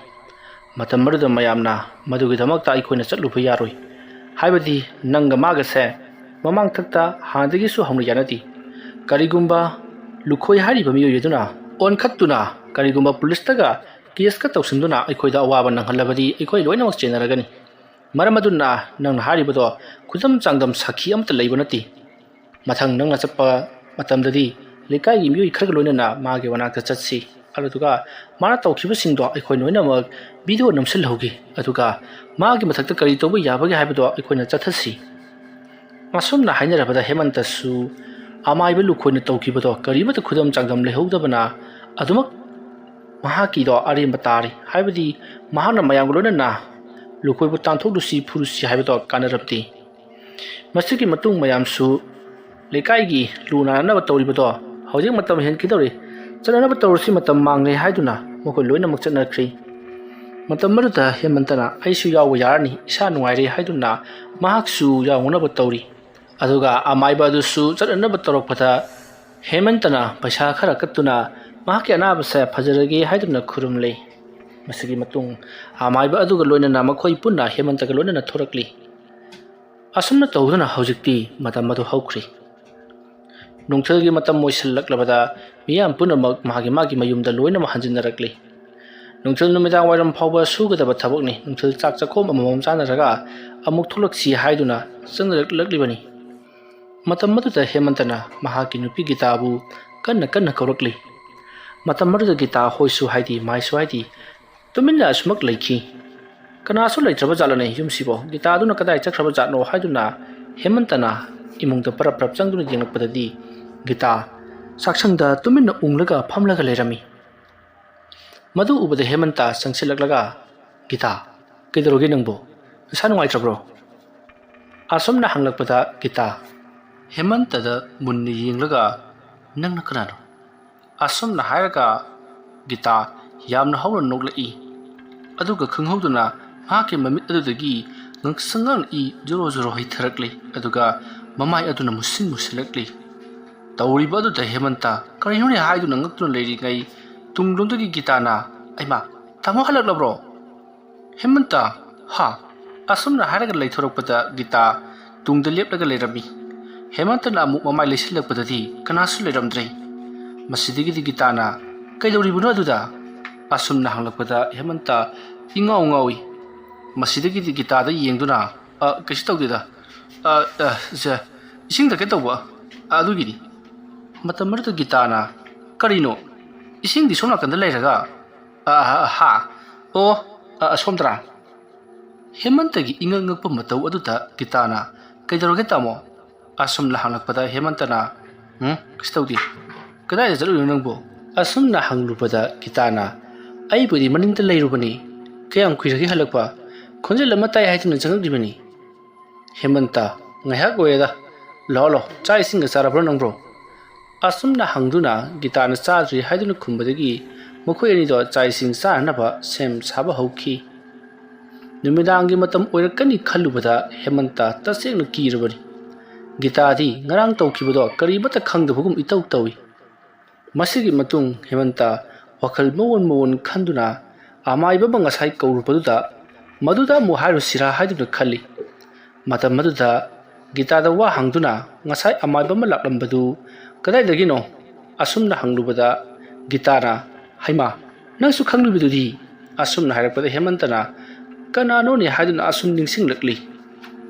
ꯃꯇꯝ ꯑꯗꯨꯗ ꯃꯌꯥꯝꯅ ꯃꯗꯨꯒꯤꯗꯃꯛꯇ ꯑꯩꯈꯣꯏꯅ ꯆꯠꯂꯨꯕ ꯌꯥꯔꯣꯏ ꯍꯥꯏꯕꯗꯤ ꯅꯪꯒ ꯃꯥꯒꯁꯦ ꯃꯃꯥꯡ ꯊꯛꯇ ꯍꯥꯟꯅꯗꯒꯤꯁꯨ ꯍꯧꯅ ꯌꯥꯅꯗꯦ ꯀꯔꯤꯒꯨꯝꯕ ꯂꯨꯈꯣꯏ ꯍꯥꯏꯔꯤꯕ ꯃꯤꯑꯣꯏ ꯑꯗꯨꯅ ꯑꯣꯟꯈꯠꯇꯨꯅ ꯀꯔꯤꯒꯨꯝꯕ ꯄꯨꯂꯤꯁꯇꯒ ꯀꯦꯁꯀ ꯇꯧꯁꯤꯟꯗꯨꯅ ꯑꯩꯈꯣꯏꯗ ꯑꯋꯥꯕ ꯅꯪꯍꯜꯂꯕꯗꯤ ꯑꯩꯈꯣꯏ ꯂꯣꯏꯅꯃꯛ ꯆꯦꯟꯅꯔꯒꯅꯤ ꯃꯔꯝ ꯑꯗꯨꯅ ꯅꯪꯅ ꯍꯥꯏꯔꯤꯕꯗꯣ ꯈꯨꯗꯝ ꯆꯥꯡꯗꯝ ꯁꯥꯈꯤ ꯑꯃꯠꯇ ꯂꯩꯕ ꯅꯠꯇꯦ ꯃꯊꯪ ꯅꯪꯅ ꯆꯠꯄ ꯃꯇꯝꯗꯗꯤ ꯂꯩꯀꯥꯏꯒꯤ ꯃꯤꯑꯣꯏ ꯈꯔꯒ ꯂꯣꯏꯅꯅ ꯃꯥꯒꯤ ꯃꯅꯥꯛꯇ ꯆꯠꯁꯤ ꯑꯗꯨꯒ ꯃꯥꯅ ꯇꯧꯈꯤꯕꯁꯤꯡꯗꯣ ꯑꯩꯈꯣꯏ ꯂꯣꯏꯅꯃꯛ ꯚꯤꯗꯤꯑꯣ ꯅꯝꯁꯤꯜꯍꯧꯒꯦ ꯑꯗꯨꯒ ꯃꯥꯒꯤ ꯃꯊꯛꯇ ꯀꯔꯤ ꯇꯧꯕ ꯌꯥꯕꯒꯦ ꯍꯥꯏꯕꯗꯣ ꯑꯩꯈꯣꯏꯅ ꯆꯠꯊꯁꯤ ꯑꯁꯨꯝꯅ ꯍꯥꯏꯅꯔꯕꯗ ꯍꯦꯃꯟꯇꯁꯨ ꯑꯃꯥꯏꯕ ꯂꯨꯈꯣꯏꯅ ꯇꯧꯈꯤꯕꯗꯣ ꯀꯔꯤꯃꯠꯇ ꯈꯨꯗꯝ ꯆꯥꯡꯗꯝ ꯂꯩꯍꯧꯗꯕꯅ ꯑꯗꯨꯃꯛ ꯃꯍꯥꯛꯀꯤꯗꯣ ꯑꯔꯦꯝꯕ ꯇꯥꯔꯤ ꯍꯥꯏꯕꯗꯤ ꯃꯍꯥꯛꯅ ꯃꯌꯥꯝꯒ ꯂꯣꯏꯅꯅ ꯂꯨꯈꯣꯏꯕꯨ ꯇꯥꯟꯊꯣꯛꯂꯨꯁꯤ ꯐꯨꯔꯨꯁꯤ ꯍꯥꯏꯕꯗꯣ ꯀꯥꯟꯅꯔꯕꯗꯤ ꯃꯁꯤꯒꯤ ꯃꯇꯨꯡ ꯃꯌꯥꯝꯁꯨ ꯂꯩꯀꯥꯏꯒꯤ ꯂꯨ ꯅꯥꯟꯅꯕ ꯇꯧꯔꯤꯕꯗꯣ ꯍꯧꯖꯤꯛ ꯃꯇꯝ ꯍꯦꯟꯈꯤꯗꯧꯔꯤ ꯆꯠꯅꯅꯕ ꯇꯧꯔꯁꯤ ꯃꯇꯝ ꯃꯥꯡꯂꯦ ꯍꯥꯏꯗꯨꯅ ꯃꯈꯣꯏ ꯂꯣꯏꯅꯃꯛ ꯆꯠꯅꯈ꯭ꯔꯤ ꯃꯇꯝ ꯑꯗꯨꯗ ꯍꯦꯃꯟꯇꯅ ꯑꯩꯁꯨ ꯌꯥꯎꯕ ꯌꯥꯔꯅꯤ ꯏꯁꯥ ꯅꯨꯡꯉꯥꯏꯔꯦ ꯍꯥꯏꯗꯨꯅ ꯃꯍꯥꯛꯁꯨ ꯌꯥꯎꯅꯕ ꯇꯧꯔꯤ ꯑꯗꯨꯒ ꯑꯃꯥꯏꯕ ꯑꯗꯨꯁꯨ ꯆꯠꯅꯅꯕ ꯇꯧꯔꯛꯄꯗ ꯍꯦꯃꯟꯇꯅ ꯄꯩꯁꯥ ꯈꯔ ꯀꯠꯇꯨꯅ ꯃꯍꯥꯛꯀꯤ ꯑꯅꯥꯕꯁꯦ ꯐꯖꯔꯒꯦ ꯍꯥꯏꯗꯨꯅ ꯈꯨꯔꯨꯝꯂꯦ ꯃꯁꯤꯒꯤ ꯃꯇꯨꯡ ꯑꯃꯥꯏꯕ ꯑꯗꯨꯒ ꯂꯣꯏꯅꯅ ꯃꯈꯣꯏ ꯄꯨꯟꯅ ꯍꯦꯃꯟꯇꯒ ꯂꯣꯏꯅꯅ ꯊꯣꯔꯛꯂꯤ ꯑꯁꯨꯝꯅ ꯇꯧꯗꯨꯅ ꯍꯧꯖꯤꯛꯇꯤ ꯃꯇꯝ ꯑꯗꯨ ꯍꯧꯈ꯭ꯔꯤ ꯅꯨꯡꯊꯤꯜꯒꯤ ꯃꯇꯝ ꯑꯣꯏꯁꯤꯜꯂꯛꯂꯕꯗ ꯃꯤꯌꯥꯝ ꯄꯨꯝꯅꯃꯛ ꯃꯥꯒꯤ ꯃꯌꯨꯝꯗ ꯂꯣꯏꯅꯃꯛ ꯍꯟꯖꯤꯟꯅꯔꯛꯂꯤ ꯅꯨꯡꯊꯤꯜ ꯅꯨꯃꯤꯗꯥꯡ ꯋꯥꯏꯔꯝ ꯐꯥꯎꯕ ꯁꯨꯒꯗꯕ ꯊꯕꯛꯅꯤ ꯅꯨꯡꯊꯤꯜ ꯆꯥꯛ ꯆꯥꯈꯣꯝ ꯑꯃꯃꯝ ꯆꯥꯅꯔꯒ ꯑꯃꯨꯛ ꯊꯣꯛꯂꯛꯁꯤ ꯍꯥꯏꯗꯨꯅ ꯆꯪꯅꯔꯛꯂꯤꯕꯅꯤ ꯃꯇꯝ ꯑꯗꯨꯗ ꯍꯦꯃꯟꯇꯅ ꯃꯍꯥꯛꯀꯤ ꯅꯨꯄꯤ ꯒꯤꯇꯥꯕꯨ ꯀꯟꯅ ꯀꯧꯔꯛꯂꯤ ꯃꯇꯝ ꯑꯗꯨꯗ ꯒꯤꯇꯥ ꯍꯣꯏꯁꯨ ꯍꯥꯏꯗꯤ ꯃꯥꯏꯁꯨ ꯍꯥꯏꯗꯤ ꯇꯨꯃꯤꯟꯅ ꯑꯁꯨꯃꯛ ꯂꯩꯈꯤ ꯀꯅꯥꯁꯨ ꯂꯩꯇ꯭ꯔꯕ ꯖꯥꯠꯂꯅꯦ ꯌꯨꯝꯁꯤꯕꯣ ꯒꯤꯇꯥꯗꯨꯅ ꯀꯗꯥꯏ ꯆꯠꯈ꯭ꯔꯕ ꯖꯥꯠꯅꯣ ꯍꯥꯏꯗꯨꯅ ꯍꯦꯃꯟꯇꯅ ꯏꯃꯨꯡꯗ ꯄꯔꯞ ꯆꯪꯗꯨꯅ ꯌꯦꯡꯂꯛꯄꯗꯗꯤ ꯒꯤꯇꯥ ꯆꯥꯛꯁꯪꯗ ꯇꯨꯃꯤꯟꯅ ꯎꯪꯂꯒ ꯐꯝꯂꯒ ꯂꯩꯔꯝꯃꯤ ꯃꯗꯨ ꯎꯕꯗ ꯍꯦꯃꯟꯇ ꯆꯪꯁꯤꯜꯂꯛꯂꯒ ꯒꯤꯇꯥ ꯀꯩꯗꯧꯔꯒꯦ ꯅꯪꯕꯨ ꯅꯁꯥ ꯅꯨꯡꯉꯥꯏꯇ꯭ꯔꯕ꯭ꯔꯣ ꯑꯁꯨꯝꯅ ꯍꯪꯂꯛꯄꯗ ꯒꯤꯇꯥ ꯍꯦꯃꯟꯇꯗ ꯃꯨꯟꯅ ꯌꯦꯡꯂꯒ ꯅꯪꯅ ꯀꯅꯥꯅꯣ ꯑꯁꯨꯝꯅ ꯍꯥꯏꯔꯒ ꯒꯤꯇꯥ ꯌꯥꯝꯅ ꯍꯧꯅ ꯅꯣꯛꯂꯛꯏ ꯑꯗꯨꯒ ꯈꯪꯍꯧꯗꯨꯅ ꯃꯍꯥꯛꯀꯤ ꯃꯃꯤꯠ ꯑꯗꯨꯗꯒꯤ ꯉꯛꯁꯪ ꯏ ꯖꯣꯔꯣ ꯍꯩꯊꯔꯛꯂꯤ ꯑꯗꯨꯒ ꯃꯃꯥꯏ ꯑꯗꯨꯅ ꯃꯨꯁꯤꯜꯂꯛꯂꯤ ꯇꯧꯔꯤꯕ ꯑꯗꯨꯗ ꯍꯦꯃꯟꯇ ꯀꯔꯤꯅꯣꯅꯦ ꯍꯥꯏꯗꯨꯅ ꯉꯛꯇꯨꯅ ꯂꯩꯔꯤꯉꯩ ꯇꯨꯡꯂꯣꯝꯗꯒꯤ ꯒꯤꯇꯥꯅ ꯑꯩꯃꯥ ꯇꯥꯃꯣ ꯍꯜꯂꯛꯂꯕ꯭ꯔꯣ ꯍꯦꯃꯟꯇ ꯍꯥ ꯑꯁꯨꯝꯅ ꯍꯥꯏꯔꯒ ꯂꯩꯊꯣꯔꯛꯄꯗ ꯒꯤꯇꯥ ꯇꯨꯡꯗ ꯂꯦꯞꯂꯒ ꯂꯩꯔꯝꯃꯤ ꯍꯦꯃꯟꯇꯅ ꯑꯃꯨꯛ ꯃꯃꯥꯏ ꯂꯩꯁꯤꯜꯂꯛꯄꯗꯗꯤ ꯀꯅꯥꯁꯨ ꯂꯩꯔꯝꯗ꯭ꯔꯦ ꯃꯁꯤꯗꯒꯤꯗꯤ ꯒꯤꯇꯥꯅ ꯀꯩꯗꯧꯔꯤꯕꯅꯣ ꯑꯗꯨꯗ ꯑꯁꯨꯝꯅ ꯍꯪꯂꯛꯄꯗ ꯍꯦꯃꯟꯇ ꯏꯉꯥꯎ ꯉꯥꯎꯏ ꯃꯁꯤꯗꯒꯤꯗꯤ ꯒꯤꯇꯥꯗ ꯌꯦꯡꯗꯨꯅ ꯀꯩꯁꯨ ꯇꯧꯗꯦꯗ ꯏꯁꯤꯡ ꯊꯛꯀꯦ ꯇꯧꯕ ꯑꯗꯨꯒꯤꯅꯤ ꯃꯇꯝ ꯑꯗꯨꯗ ꯒꯤꯇꯥꯅ ꯀꯔꯤꯅꯣ ꯏꯁꯤꯡꯗꯤ ꯁꯣꯝ ꯅꯥꯀꯟꯗ ꯂꯩꯔꯒ ꯍꯥ ꯑꯣ ꯑꯁꯣꯝꯗꯔꯥ ꯍꯦꯃꯟꯇꯒꯤ ꯏꯉꯛ ꯃꯇꯧ ꯑꯗꯨꯗ ꯒꯤꯇꯥꯅ ꯀꯩꯗꯧꯔꯒꯦ ꯇꯥꯃꯣ ꯑꯁꯨꯝꯅ ꯍꯪꯂꯛꯄꯗ ꯍꯦꯃꯟꯇꯅ ꯀꯩꯁꯨ ꯇꯧꯗꯦ ꯀꯗꯥꯏꯗ ꯆꯠꯂꯨꯏꯅꯣ ꯅꯪꯕꯨ ꯑꯁꯨꯝꯅ ꯍꯪꯂꯨꯕꯗ ꯒꯤꯇꯥꯅ ꯑꯩꯕꯨꯗꯤ ꯃꯅꯤꯡꯗ ꯂꯩꯔꯨꯕꯅꯤ ꯀꯌꯥꯝ ꯀꯨꯏꯔꯒꯦ ꯍꯜꯂꯛꯄ ꯈꯣꯟꯖꯦꯜ ꯑꯃ ꯇꯥꯏ ꯍꯥꯏꯗꯨꯅ ꯆꯪꯉꯛꯂꯤꯕꯅꯤ ꯍꯦꯃꯟꯇ ꯉꯥꯏꯍꯥꯛ ꯑꯣꯏꯔꯦꯗ ꯂꯥꯛꯑꯣ ꯆꯥꯛ ꯏꯁꯤꯡꯒ ꯆꯥꯔꯕ꯭ꯔꯣ ꯅꯪꯕ꯭ꯔꯣ ꯑꯁꯨꯝꯅ ꯍꯪꯗꯨꯅ ꯒꯤꯇꯥꯅ ꯆꯥꯗ꯭ꯔꯤ ꯍꯥꯏꯗꯨꯅ ꯈꯨꯝꯕꯗꯒꯤ ꯃꯈꯣꯏ ꯑꯅꯤꯗꯣ ꯆꯥꯛ ꯏꯁꯤꯡ ꯆꯥꯅꯅꯕ ꯁꯦꯝ ꯁꯥꯕ ꯍꯧꯈꯤ ꯅꯨꯃꯤꯗꯥꯡꯒꯤ ꯃꯇꯝ ꯑꯣꯏꯔꯛꯀꯅꯤ ꯈꯜꯂꯨꯕꯗ ꯍꯦꯃꯟꯇ ꯇꯁꯦꯡꯅ ꯀꯤꯔꯕꯅꯤ ꯒꯤꯇꯥꯗꯤ ꯉꯔꯥꯡ ꯇꯧꯈꯤꯕꯗꯣ ꯀꯔꯤꯃꯠꯇ ꯈꯪꯗꯕꯒꯨꯝ ꯏꯇꯧ ꯇꯧꯏ ꯃꯁꯤꯒꯤ ꯃꯇꯨꯡ ꯍꯦꯃꯟꯇ ꯋꯥꯈꯜ ꯃꯑꯣꯟ ꯈꯟꯗꯨꯅ ꯑꯃꯥꯏꯕ ꯑꯃ ꯉꯁꯥꯏ ꯀꯧꯔꯨꯕꯗꯨꯗ ꯃꯗꯨꯗ ꯑꯃꯨꯛ ꯍꯥꯏꯔꯨꯁꯤꯔꯥ ꯍꯥꯏꯗꯨꯅ ꯈꯜꯂꯤ ꯃꯇꯝ ꯑꯗꯨꯗ ꯒꯤꯇꯥꯗ ꯋꯥ ꯍꯪꯗꯨꯅ ꯉꯁꯥꯏ ꯑꯃꯥꯏꯕ ꯑꯃ ꯂꯥꯛꯂꯝꯕꯗꯨ ꯀꯗꯥꯏꯗꯒꯤꯅꯣ ꯑꯁꯨꯝꯅ ꯍꯪꯂꯨꯕꯗ ꯒꯤꯇꯥꯅ ꯍꯩꯃꯥ ꯅꯪꯁꯨ ꯈꯪꯂꯤꯕꯗꯨꯗꯤ ꯑꯁꯨꯝꯅ ꯍꯥꯏꯔꯛꯄꯗ ꯍꯦꯃꯟꯇꯅ ꯀꯅꯥꯅꯣꯅꯦ ꯍꯥꯏꯗꯨꯅ ꯑꯁꯨꯝ ꯅꯤꯡꯁꯤꯡꯂꯛꯂꯤ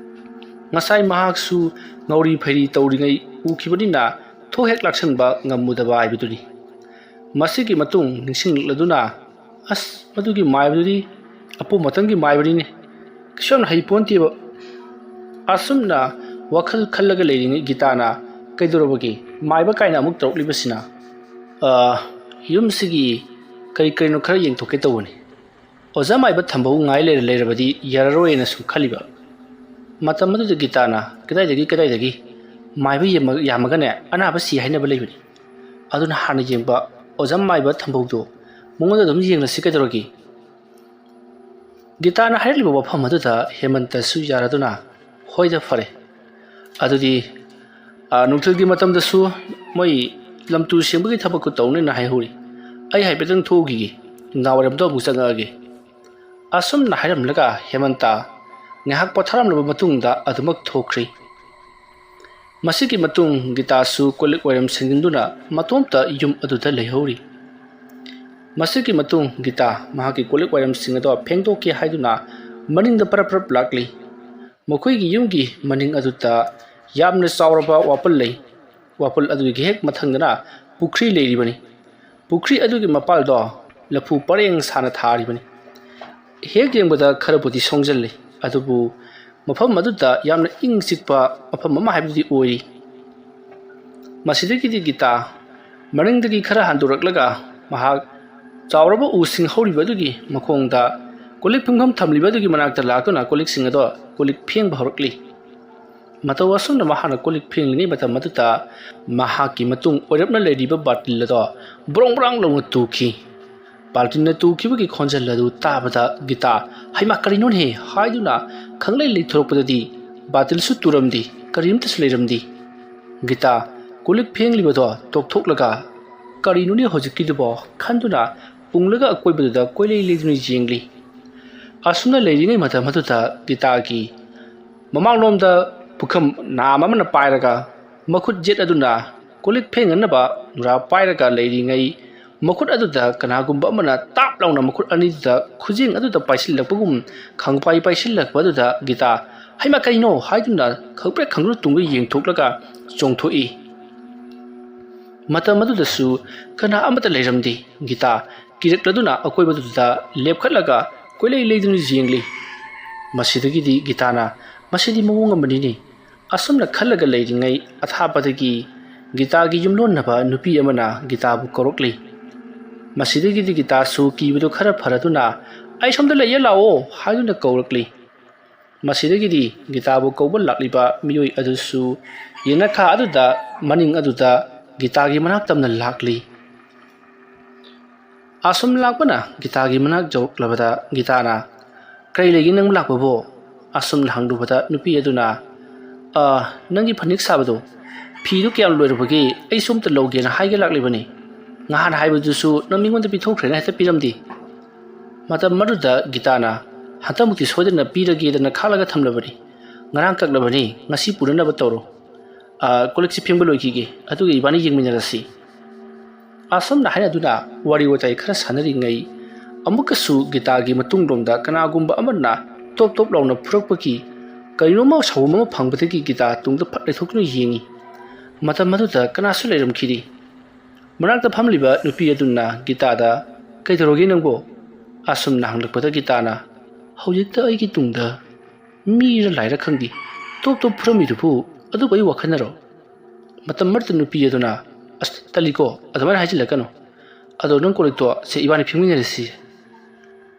ꯉꯁꯥꯏ ꯃꯍꯥꯛꯁꯨ ꯉꯧꯔꯤ ꯐꯩꯔꯤ ꯇꯧꯔꯤꯉꯩ ꯎꯈꯤꯕꯅꯤꯅ ꯊꯣꯛ ꯍꯦꯛ ꯂꯥꯛꯁꯟꯕ ꯉꯝꯃꯨꯗꯕ ꯍꯥꯏꯕꯗꯨꯅꯤ ꯃꯁꯤꯒꯤ ꯃꯇꯨꯡ ꯅꯤꯡꯁꯤꯡꯂꯛꯂꯗꯨꯅ ꯑꯁ ꯃꯗꯨꯒꯤ ꯃꯥꯏꯕꯗꯨꯗꯤ ꯑꯄꯣ ꯃꯇꯝꯒꯤ ꯃꯥꯏꯕꯅꯤꯅꯦ ꯀꯩꯁꯨꯝꯅ ꯍꯩꯄꯣꯟꯇꯦꯕ ꯑꯁꯨꯝꯅ ꯋꯥꯈꯜ ꯈꯜꯂꯒ ꯂꯩꯔꯤꯉꯩ ꯒꯤꯇꯥꯅ ꯀꯩꯗꯧꯔꯕꯒꯦ ꯃꯥꯏꯕ ꯀꯥꯏꯅ ꯑꯃꯨꯛ ꯇꯧꯔꯛꯂꯤꯕꯁꯤꯅ ꯌꯨꯝꯁꯤꯒꯤ ꯀꯔꯤꯅꯣ ꯈꯔ ꯌꯦꯡꯊꯣꯛꯀꯦ ꯇꯧꯕꯅꯤ ꯑꯣꯖꯥ ꯃꯥꯏꯕ ꯊꯝꯕꯧ ꯉꯥꯏ ꯂꯩꯔꯕꯗꯤ ꯌꯥꯔꯔꯣꯏꯅ ꯁꯨꯝ ꯈꯜꯂꯤꯕ ꯃꯇꯝ ꯑꯗꯨꯗ ꯒꯤꯇꯥꯅ ꯀꯗꯥꯏꯗꯒꯤ ꯃꯥꯏꯕ ꯌꯥꯝꯃꯒꯅꯦ ꯑꯅꯥꯕ ꯁꯤ ꯍꯥꯏꯅꯕ ꯂꯩꯕꯅꯤ ꯑꯗꯨꯅ ꯍꯥꯟꯅ ꯌꯦꯡꯕ ꯑꯣꯖꯥ ꯃꯥꯏꯕ ꯊꯝꯕꯧꯗꯣ ꯃꯉꯣꯟꯗ ꯑꯗꯨꯝ ꯌꯦꯡꯂꯁꯤ ꯀꯩꯗꯧꯔꯒꯦ ꯒꯤꯇꯥꯅ ꯍꯥꯏꯔꯛꯂꯤꯕ ꯋꯥꯐꯝ ꯑꯗꯨꯗ ꯍꯦꯃꯟꯇꯁꯨ ꯌꯥꯔꯗꯨꯅ ꯍꯣꯏꯗ ꯐꯔꯦ ꯑꯗꯨꯗꯤ ꯅꯨꯡꯊꯤꯜꯒꯤ ꯃꯇꯝꯗꯁꯨ ꯃꯣꯏ ꯂꯝꯇꯨ ꯁꯦꯡꯕꯒꯤ ꯊꯕꯛꯀꯨ ꯇꯧꯅꯦꯅ ꯍꯥꯏꯍꯧꯔꯤ ꯑꯩ ꯍꯥꯏꯐꯦꯠꯇꯪ ꯊꯣꯛꯎꯈꯤꯒꯦ ꯅꯨꯡꯗꯥꯡꯋꯥꯏꯔꯝꯗꯣ ꯑꯃꯨꯛ ꯆꯪꯉꯛꯑꯒꯦ ꯑꯁꯨꯝꯅ ꯍꯥꯏꯔꯝꯂꯒ ꯍꯦꯃꯟꯇ ꯉꯥꯏꯍꯥꯛ ꯄꯣꯊꯥꯔꯝꯂꯕ ꯃꯇꯨꯡꯗ ꯑꯗꯨꯃꯛ ꯊꯣꯛꯈ꯭ꯔꯤ ꯃꯁꯤꯒꯤ ꯃꯇꯨꯡ ꯒꯤꯇꯥꯁꯨ ꯀꯣꯜꯂꯤꯛ ꯋꯥꯏꯔꯝ ꯁꯦꯡꯖꯤꯟꯗꯨꯅ ꯃꯇꯣꯝꯇ ꯌꯨꯝ ꯑꯗꯨꯗ ꯂꯩꯍꯧꯔꯤ ꯃꯁꯤꯒꯤ ꯃꯇꯨꯡ ꯒꯤꯇꯥ ꯃꯍꯥꯛꯀꯤ ꯀꯣꯜꯂꯤꯛ ꯋꯥꯏꯔꯝꯁꯤꯡ ꯑꯗꯣ ꯐꯦꯡꯗꯣꯛꯀꯦ ꯍꯥꯏꯗꯨꯅ ꯃꯅꯤꯡꯗ ꯄꯔꯞ ꯂꯥꯛꯂꯤ ꯃꯈꯣꯏꯒꯤ ꯌꯨꯝꯒꯤ ꯃꯅꯤꯡ ꯑꯗꯨꯗ ꯌꯥꯝꯅ ꯆꯥꯎꯔꯕ ꯋꯥꯄꯜ ꯂꯩ ꯋꯥꯄꯜ ꯑꯗꯨꯒꯤ ꯍꯦꯛ ꯃꯊꯪꯗꯅ ꯄꯨꯈ꯭ꯔꯤ ꯂꯩꯔꯤꯕꯅꯤ ꯄꯨꯈ꯭ꯔꯤ ꯑꯗꯨꯒꯤ ꯃꯄꯥꯜꯗꯣ ꯂꯐꯨ ꯄꯔꯦꯡ ꯁꯥꯅ ꯊꯥꯔꯤꯕꯅꯤ ꯍꯦꯛ ꯌꯦꯡꯕꯗ ꯈꯔꯕꯨꯗꯤ ꯁꯣꯡꯖꯜꯂꯤ ꯑꯗꯨꯕꯨ ꯃꯐꯝ ꯑꯗꯨꯗ ꯌꯥꯝꯅ ꯏꯪ ꯆꯤꯛꯄ ꯃꯐꯝ ꯑꯃ ꯍꯥꯏꯕꯗꯨꯗꯤ ꯑꯣꯏꯔꯤ ꯃꯁꯤꯗꯒꯤꯗꯤ ꯒꯤꯇꯥ ꯃꯅꯤꯡꯗꯒꯤ ꯈꯔ ꯍꯟꯗꯣꯔꯛꯂꯒ ꯃꯍꯥꯛ ꯆꯥꯎꯔꯕ ꯎꯁꯤꯡ ꯍꯧꯔꯤꯕ ꯑꯗꯨꯒꯤ ꯃꯈꯣꯡꯗ ꯀꯣꯜꯂꯤꯛ ꯐꯦꯡꯐꯝ ꯊꯝꯂꯤꯕ ꯑꯗꯨꯒꯤ ꯃꯅꯥꯛꯇ ꯂꯥꯛꯇꯨꯅ ꯀꯣꯜꯂꯤꯛꯁꯤꯡ ꯑꯗꯣ ꯀꯣꯜꯂꯤꯛ ꯐꯦꯡꯕ ꯍꯧꯔꯛꯂꯤ ꯃꯇꯧ ꯑꯁꯨꯝꯅ ꯃꯍꯥꯛꯅ ꯀꯣꯜꯂꯤꯛ ꯐꯦꯡꯂꯤꯉꯩ ꯃꯇꯝ ꯑꯗꯨꯗ ꯃꯍꯥꯛꯀꯤ ꯃꯇꯨꯡ ꯑꯣꯏꯔꯞꯅ ꯂꯩꯔꯤꯕ ꯕꯥꯔꯇꯤꯜ ꯑꯗꯣ ꯕ꯭ꯔꯣꯡ ꯂꯥꯎꯅ ꯇꯨꯈꯤ ꯕꯥꯜꯇꯤꯟꯅ ꯇꯨꯈꯤꯕꯒꯤ ꯈꯣꯟꯖꯦꯜ ꯑꯗꯨ ꯇꯥꯕꯗ ꯒꯤꯇꯥ ꯍꯩꯃꯥ ꯀꯔꯤꯅꯣꯅꯦ ꯍꯥꯏꯗꯨꯅ ꯈꯪꯂꯩ ꯂꯩꯊꯣꯔꯛꯄꯗꯗꯤ ꯕꯥꯜꯇꯤꯜꯁꯨ ꯇꯨꯔꯝꯗꯦ ꯀꯔꯤꯝꯇꯁꯨ ꯂꯩꯔꯝꯗꯦ ꯒꯤꯇꯥ ꯀꯣꯜꯂꯤꯛ ꯐꯦꯡꯂꯤꯕꯗꯣ ꯇꯣꯛꯊꯣꯛꯂꯒ ꯀꯔꯤꯅꯣꯅꯦ ꯍꯧꯖꯤꯛꯀꯤꯗꯨꯕꯣ ꯈꯟꯗꯨꯅ ꯄꯨꯡꯂꯒ ꯑꯀꯣꯏꯕꯗꯨꯗ ꯀꯣꯏꯂꯩ ꯂꯩꯗꯨꯅ ꯌꯦꯡꯂꯤ ꯑꯁꯨꯝꯅ ꯂꯩꯔꯤꯉꯩ ꯃꯇꯝ ꯑꯗꯨꯗ ꯒꯤꯇꯥꯒꯤ ꯃꯃꯥꯡꯂꯣꯝꯗ ꯄꯨꯈꯝ ꯅꯥꯝ ꯑꯃꯅ ꯄꯥꯏꯔꯒ ꯃꯈꯨꯠ ꯌꯦꯠ ꯑꯗꯨꯅ ꯀꯣꯜꯂꯤꯛ ꯐꯦꯡꯅꯅꯕ ꯅꯨꯔꯥ ꯄꯥꯏꯔꯒ ꯂꯩꯔꯤꯉꯩ ꯃꯈꯨꯠ ꯑꯗꯨꯗ ꯀꯅꯥꯒꯨꯝꯕ ꯑꯃꯅ ꯇꯥꯞ ꯂꯥꯎꯅ ꯃꯈꯨꯠ ꯑꯅꯤꯗꯨꯗ ꯈꯨꯖꯦꯡ ꯑꯗꯨꯗ ꯄꯥꯏꯁꯤꯜꯂꯛꯄꯒꯨꯝ ꯈꯪꯄꯥꯏ ꯄꯥꯏꯁꯤꯜꯂꯛꯄ ꯑꯗꯨꯗ ꯒꯤꯇꯥ ꯍꯩꯃꯥ ꯀꯩꯅꯣ ꯍꯥꯏꯗꯨꯅ ꯈꯪꯄ꯭ꯔꯦꯛ ꯈꯪꯗꯨꯅ ꯇꯨꯡꯗ ꯌꯦꯡꯊꯣꯛꯂꯒ ꯆꯣꯡꯊꯣꯛꯏ ꯃꯇꯝ ꯑꯗꯨꯗꯁꯨ ꯀꯅꯥ ꯑꯃꯠꯇ ꯂꯩꯔꯝꯗꯦ ꯒꯤꯇꯥ ꯀꯤꯔꯛꯂꯗꯨꯅ ꯑꯀꯣꯏꯕꯗꯨꯗ ꯂꯦꯞꯈꯠꯂꯒ ꯀꯣꯏꯂꯩ ꯂꯩꯗꯨꯅ ꯌꯦꯡꯂꯤ ꯃꯁꯤꯗꯒꯤꯗꯤ ꯒꯤꯇꯥꯅ ꯃꯁꯤꯗꯤ ꯃꯑꯣꯡ ꯑꯃꯅꯤꯅꯦ ꯑꯁꯨꯝꯅ ꯈꯜꯂꯒ ꯂꯩꯔꯤꯉꯩ ꯑꯊꯥꯞꯄꯗꯒꯤ ꯒꯤꯇꯥꯒꯤ ꯌꯨꯝꯂꯣꯟꯅꯕ ꯅꯨꯄꯤ ꯑꯃꯅ ꯒꯤꯇꯥꯕꯨ ꯀꯧꯔꯛꯂꯤ ꯃꯁꯤꯗꯒꯤꯗꯤ ꯒꯤꯇꯥꯁꯨ ꯀꯤꯕꯗꯨ ꯈꯔ ꯐꯔꯗꯨꯅ ꯑꯩ ꯁꯣꯝꯗ ꯂꯩꯌꯦ ꯂꯥꯛꯑꯣ ꯍꯥꯏꯗꯨꯅ ꯀꯧꯔꯛꯂꯤ ꯃꯁꯤꯗꯒꯤꯗꯤ ꯒꯤꯇꯥꯕꯨ ꯀꯧꯕ ꯂꯥꯛꯂꯤꯕ ꯃꯤꯑꯣꯏ ꯑꯗꯨꯁꯨ ꯌꯦꯅꯈꯥ ꯑꯗꯨꯗ ꯃꯅꯤꯡ ꯑꯗꯨꯗ ꯒꯤꯇꯥꯒꯤ ꯃꯅꯥꯛ ꯇꯝꯅ ꯂꯥꯛꯂꯤ ꯑꯁꯨꯝ ꯂꯥꯛꯄꯅ ꯒꯤꯇꯥꯒꯤ ꯃꯅꯥꯛ ꯌꯧꯔꯛꯂꯕꯗ ꯒꯤꯇꯥꯅ ꯀꯔꯤ ꯂꯩꯒꯦ ꯅꯪ ꯂꯥꯛꯄꯕꯣ ꯑꯁꯨꯝꯅ ꯍꯪꯂꯨꯕꯗ ꯅꯨꯄꯤ ꯑꯗꯨꯅ ꯅꯪꯒꯤ ꯐꯅꯦꯛ ꯁꯥꯕꯗꯣ ꯐꯤꯗꯨ ꯀꯌꯥꯝ ꯂꯣꯏꯔꯕꯒꯦ ꯑꯩꯁꯨ ꯑꯝꯇ ꯂꯧꯒꯦꯅ ꯍꯥꯏꯒꯦ ꯂꯥꯛꯂꯤꯕꯅꯤ ꯅꯍꯥꯟ ꯍꯥꯏꯕꯗꯨꯁꯨ ꯅꯪ ꯃꯤꯉꯣꯟꯗ ꯄꯤꯊꯣꯛꯈ꯭ꯔꯦꯅ ꯍꯦꯛꯇ ꯄꯤꯔꯝꯗꯦ ꯃꯇꯝ ꯑꯗꯨꯗ ꯒꯤꯇꯥꯅ ꯍꯟꯇꯛꯃꯨꯛꯇꯤ ꯁꯣꯏꯗꯅ ꯄꯤꯔꯒꯦꯗꯅ ꯈꯥꯛꯂꯒ ꯊꯝꯂꯕꯅꯤ ꯉꯔꯥꯡ ꯀꯛꯂꯕꯅꯤ ꯉꯁꯤ ꯄꯨꯅꯅꯕ ꯇꯧꯔꯣ ꯀꯣꯜꯂꯤꯛꯁꯤ ꯐꯦꯡꯕ ꯂꯣꯏꯈꯤꯒꯦ ꯑꯗꯨꯒ ꯏꯕꯥꯅꯤ ꯌꯦꯡꯃꯤꯟꯅꯔꯁꯤ ꯑꯁꯨꯝꯅ ꯍꯥꯏꯅꯗꯨꯅ ꯋꯥꯔꯤ ꯋꯥꯇꯥꯏ ꯈꯔ ꯁꯥꯟꯅꯔꯤꯉꯩ ꯑꯃꯨꯛꯀꯁꯨ ꯒꯤꯇꯥꯒꯤ ꯃꯇꯨꯡꯂꯣꯝꯗ ꯀꯅꯥꯒꯨꯝꯕ ꯑꯃꯅ ꯇꯣꯞ ꯂꯥꯎꯅ ꯐꯨꯔꯛꯄꯒꯤ ꯀꯔꯤꯅꯣꯃ ꯁꯥꯎꯕ ꯑꯃ ꯐꯪꯕꯗꯒꯤ ꯒꯤꯇꯥ ꯇꯨꯡꯗ ꯐꯠ ꯂꯩꯊꯣꯛꯇꯨꯅ ꯌꯦꯡꯉꯤ ꯃꯇꯝ ꯑꯗꯨꯗ ꯀꯅꯥꯁꯨ ꯂꯩꯔꯝꯈꯤꯗꯦ ꯃꯅꯥꯛꯇ ꯐꯝꯂꯤꯕ ꯅꯨꯄꯤ ꯑꯗꯨꯅ ꯒꯤꯇꯥꯗ ꯀꯩꯗꯧꯔꯒꯦ ꯅꯪꯕꯣ ꯑꯁꯨꯝꯅ ꯍꯪꯂꯛꯄꯗ ꯒꯤꯇꯥꯅ ꯍꯧꯖꯤꯛꯇ ꯑꯩꯒꯤ ꯇꯨꯡꯗ ꯃꯤꯔ ꯂꯥꯏꯔ ꯈꯪꯗꯦ ꯇꯣꯞ ꯐꯨꯔꯝꯃꯤꯗꯨꯕꯨ ꯑꯗꯨꯕꯨ ꯑꯩ ꯋꯥꯈꯟꯅꯔꯣ ꯃꯇꯝ ꯑꯃꯗ ꯅꯨꯄꯤ ꯑꯗꯨꯅ ꯑꯁ ꯇꯜꯂꯤꯀꯣ ꯑꯗꯨꯃꯥꯏꯅ ꯍꯥꯏꯖꯤꯜꯂꯛꯀꯅꯨ ꯑꯗꯣ ꯅꯪ ꯀꯣꯜꯂꯤꯛꯇꯣ ꯁꯦ ꯏꯕꯥꯅꯤ ꯐꯦꯡꯃꯤꯟꯅꯔꯁꯤ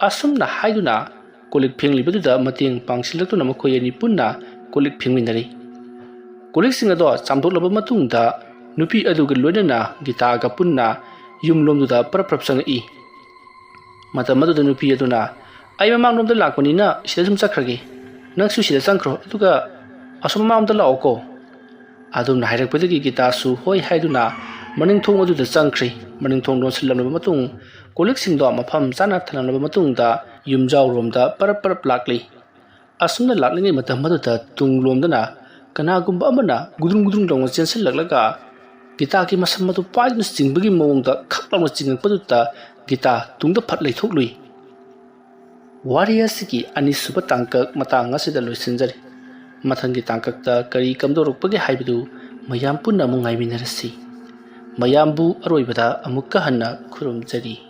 asumna haiduna kolik phenglibaduda mateng pangsilaktuna makhoi ani punna kolik phengminari kolik sing ado chamdoklaba matungda nupi aduga loinana gita ga punna yumlomduda prap sangai matamaduda nupi aduna ai mamangnomda lakpanina sida sum chakhrage nangsu sida changkhro aduga asum mamamda laoko adumna hairakpadagi gita su hoi haiduna maning thong aduda changkhri maning thong don silamlaba matung kolik singdo mafam chana thalamlaba matungda yumjau romda parap lakli asumna laklingai matamaduda tunglomdana kanagumba amana gudrung dong chensil laklaga gita ki masam matu paidna singbagi mawngda khaklawna chingakpaduta gita tungda phatlai thoklui warriors ki anisuba tangkak matang asida loisinjari mathangi tangkakta kari kamdorokpagi haibadu mayam punna mungai minarasi mayambu aroibada amukka hanna khurumjari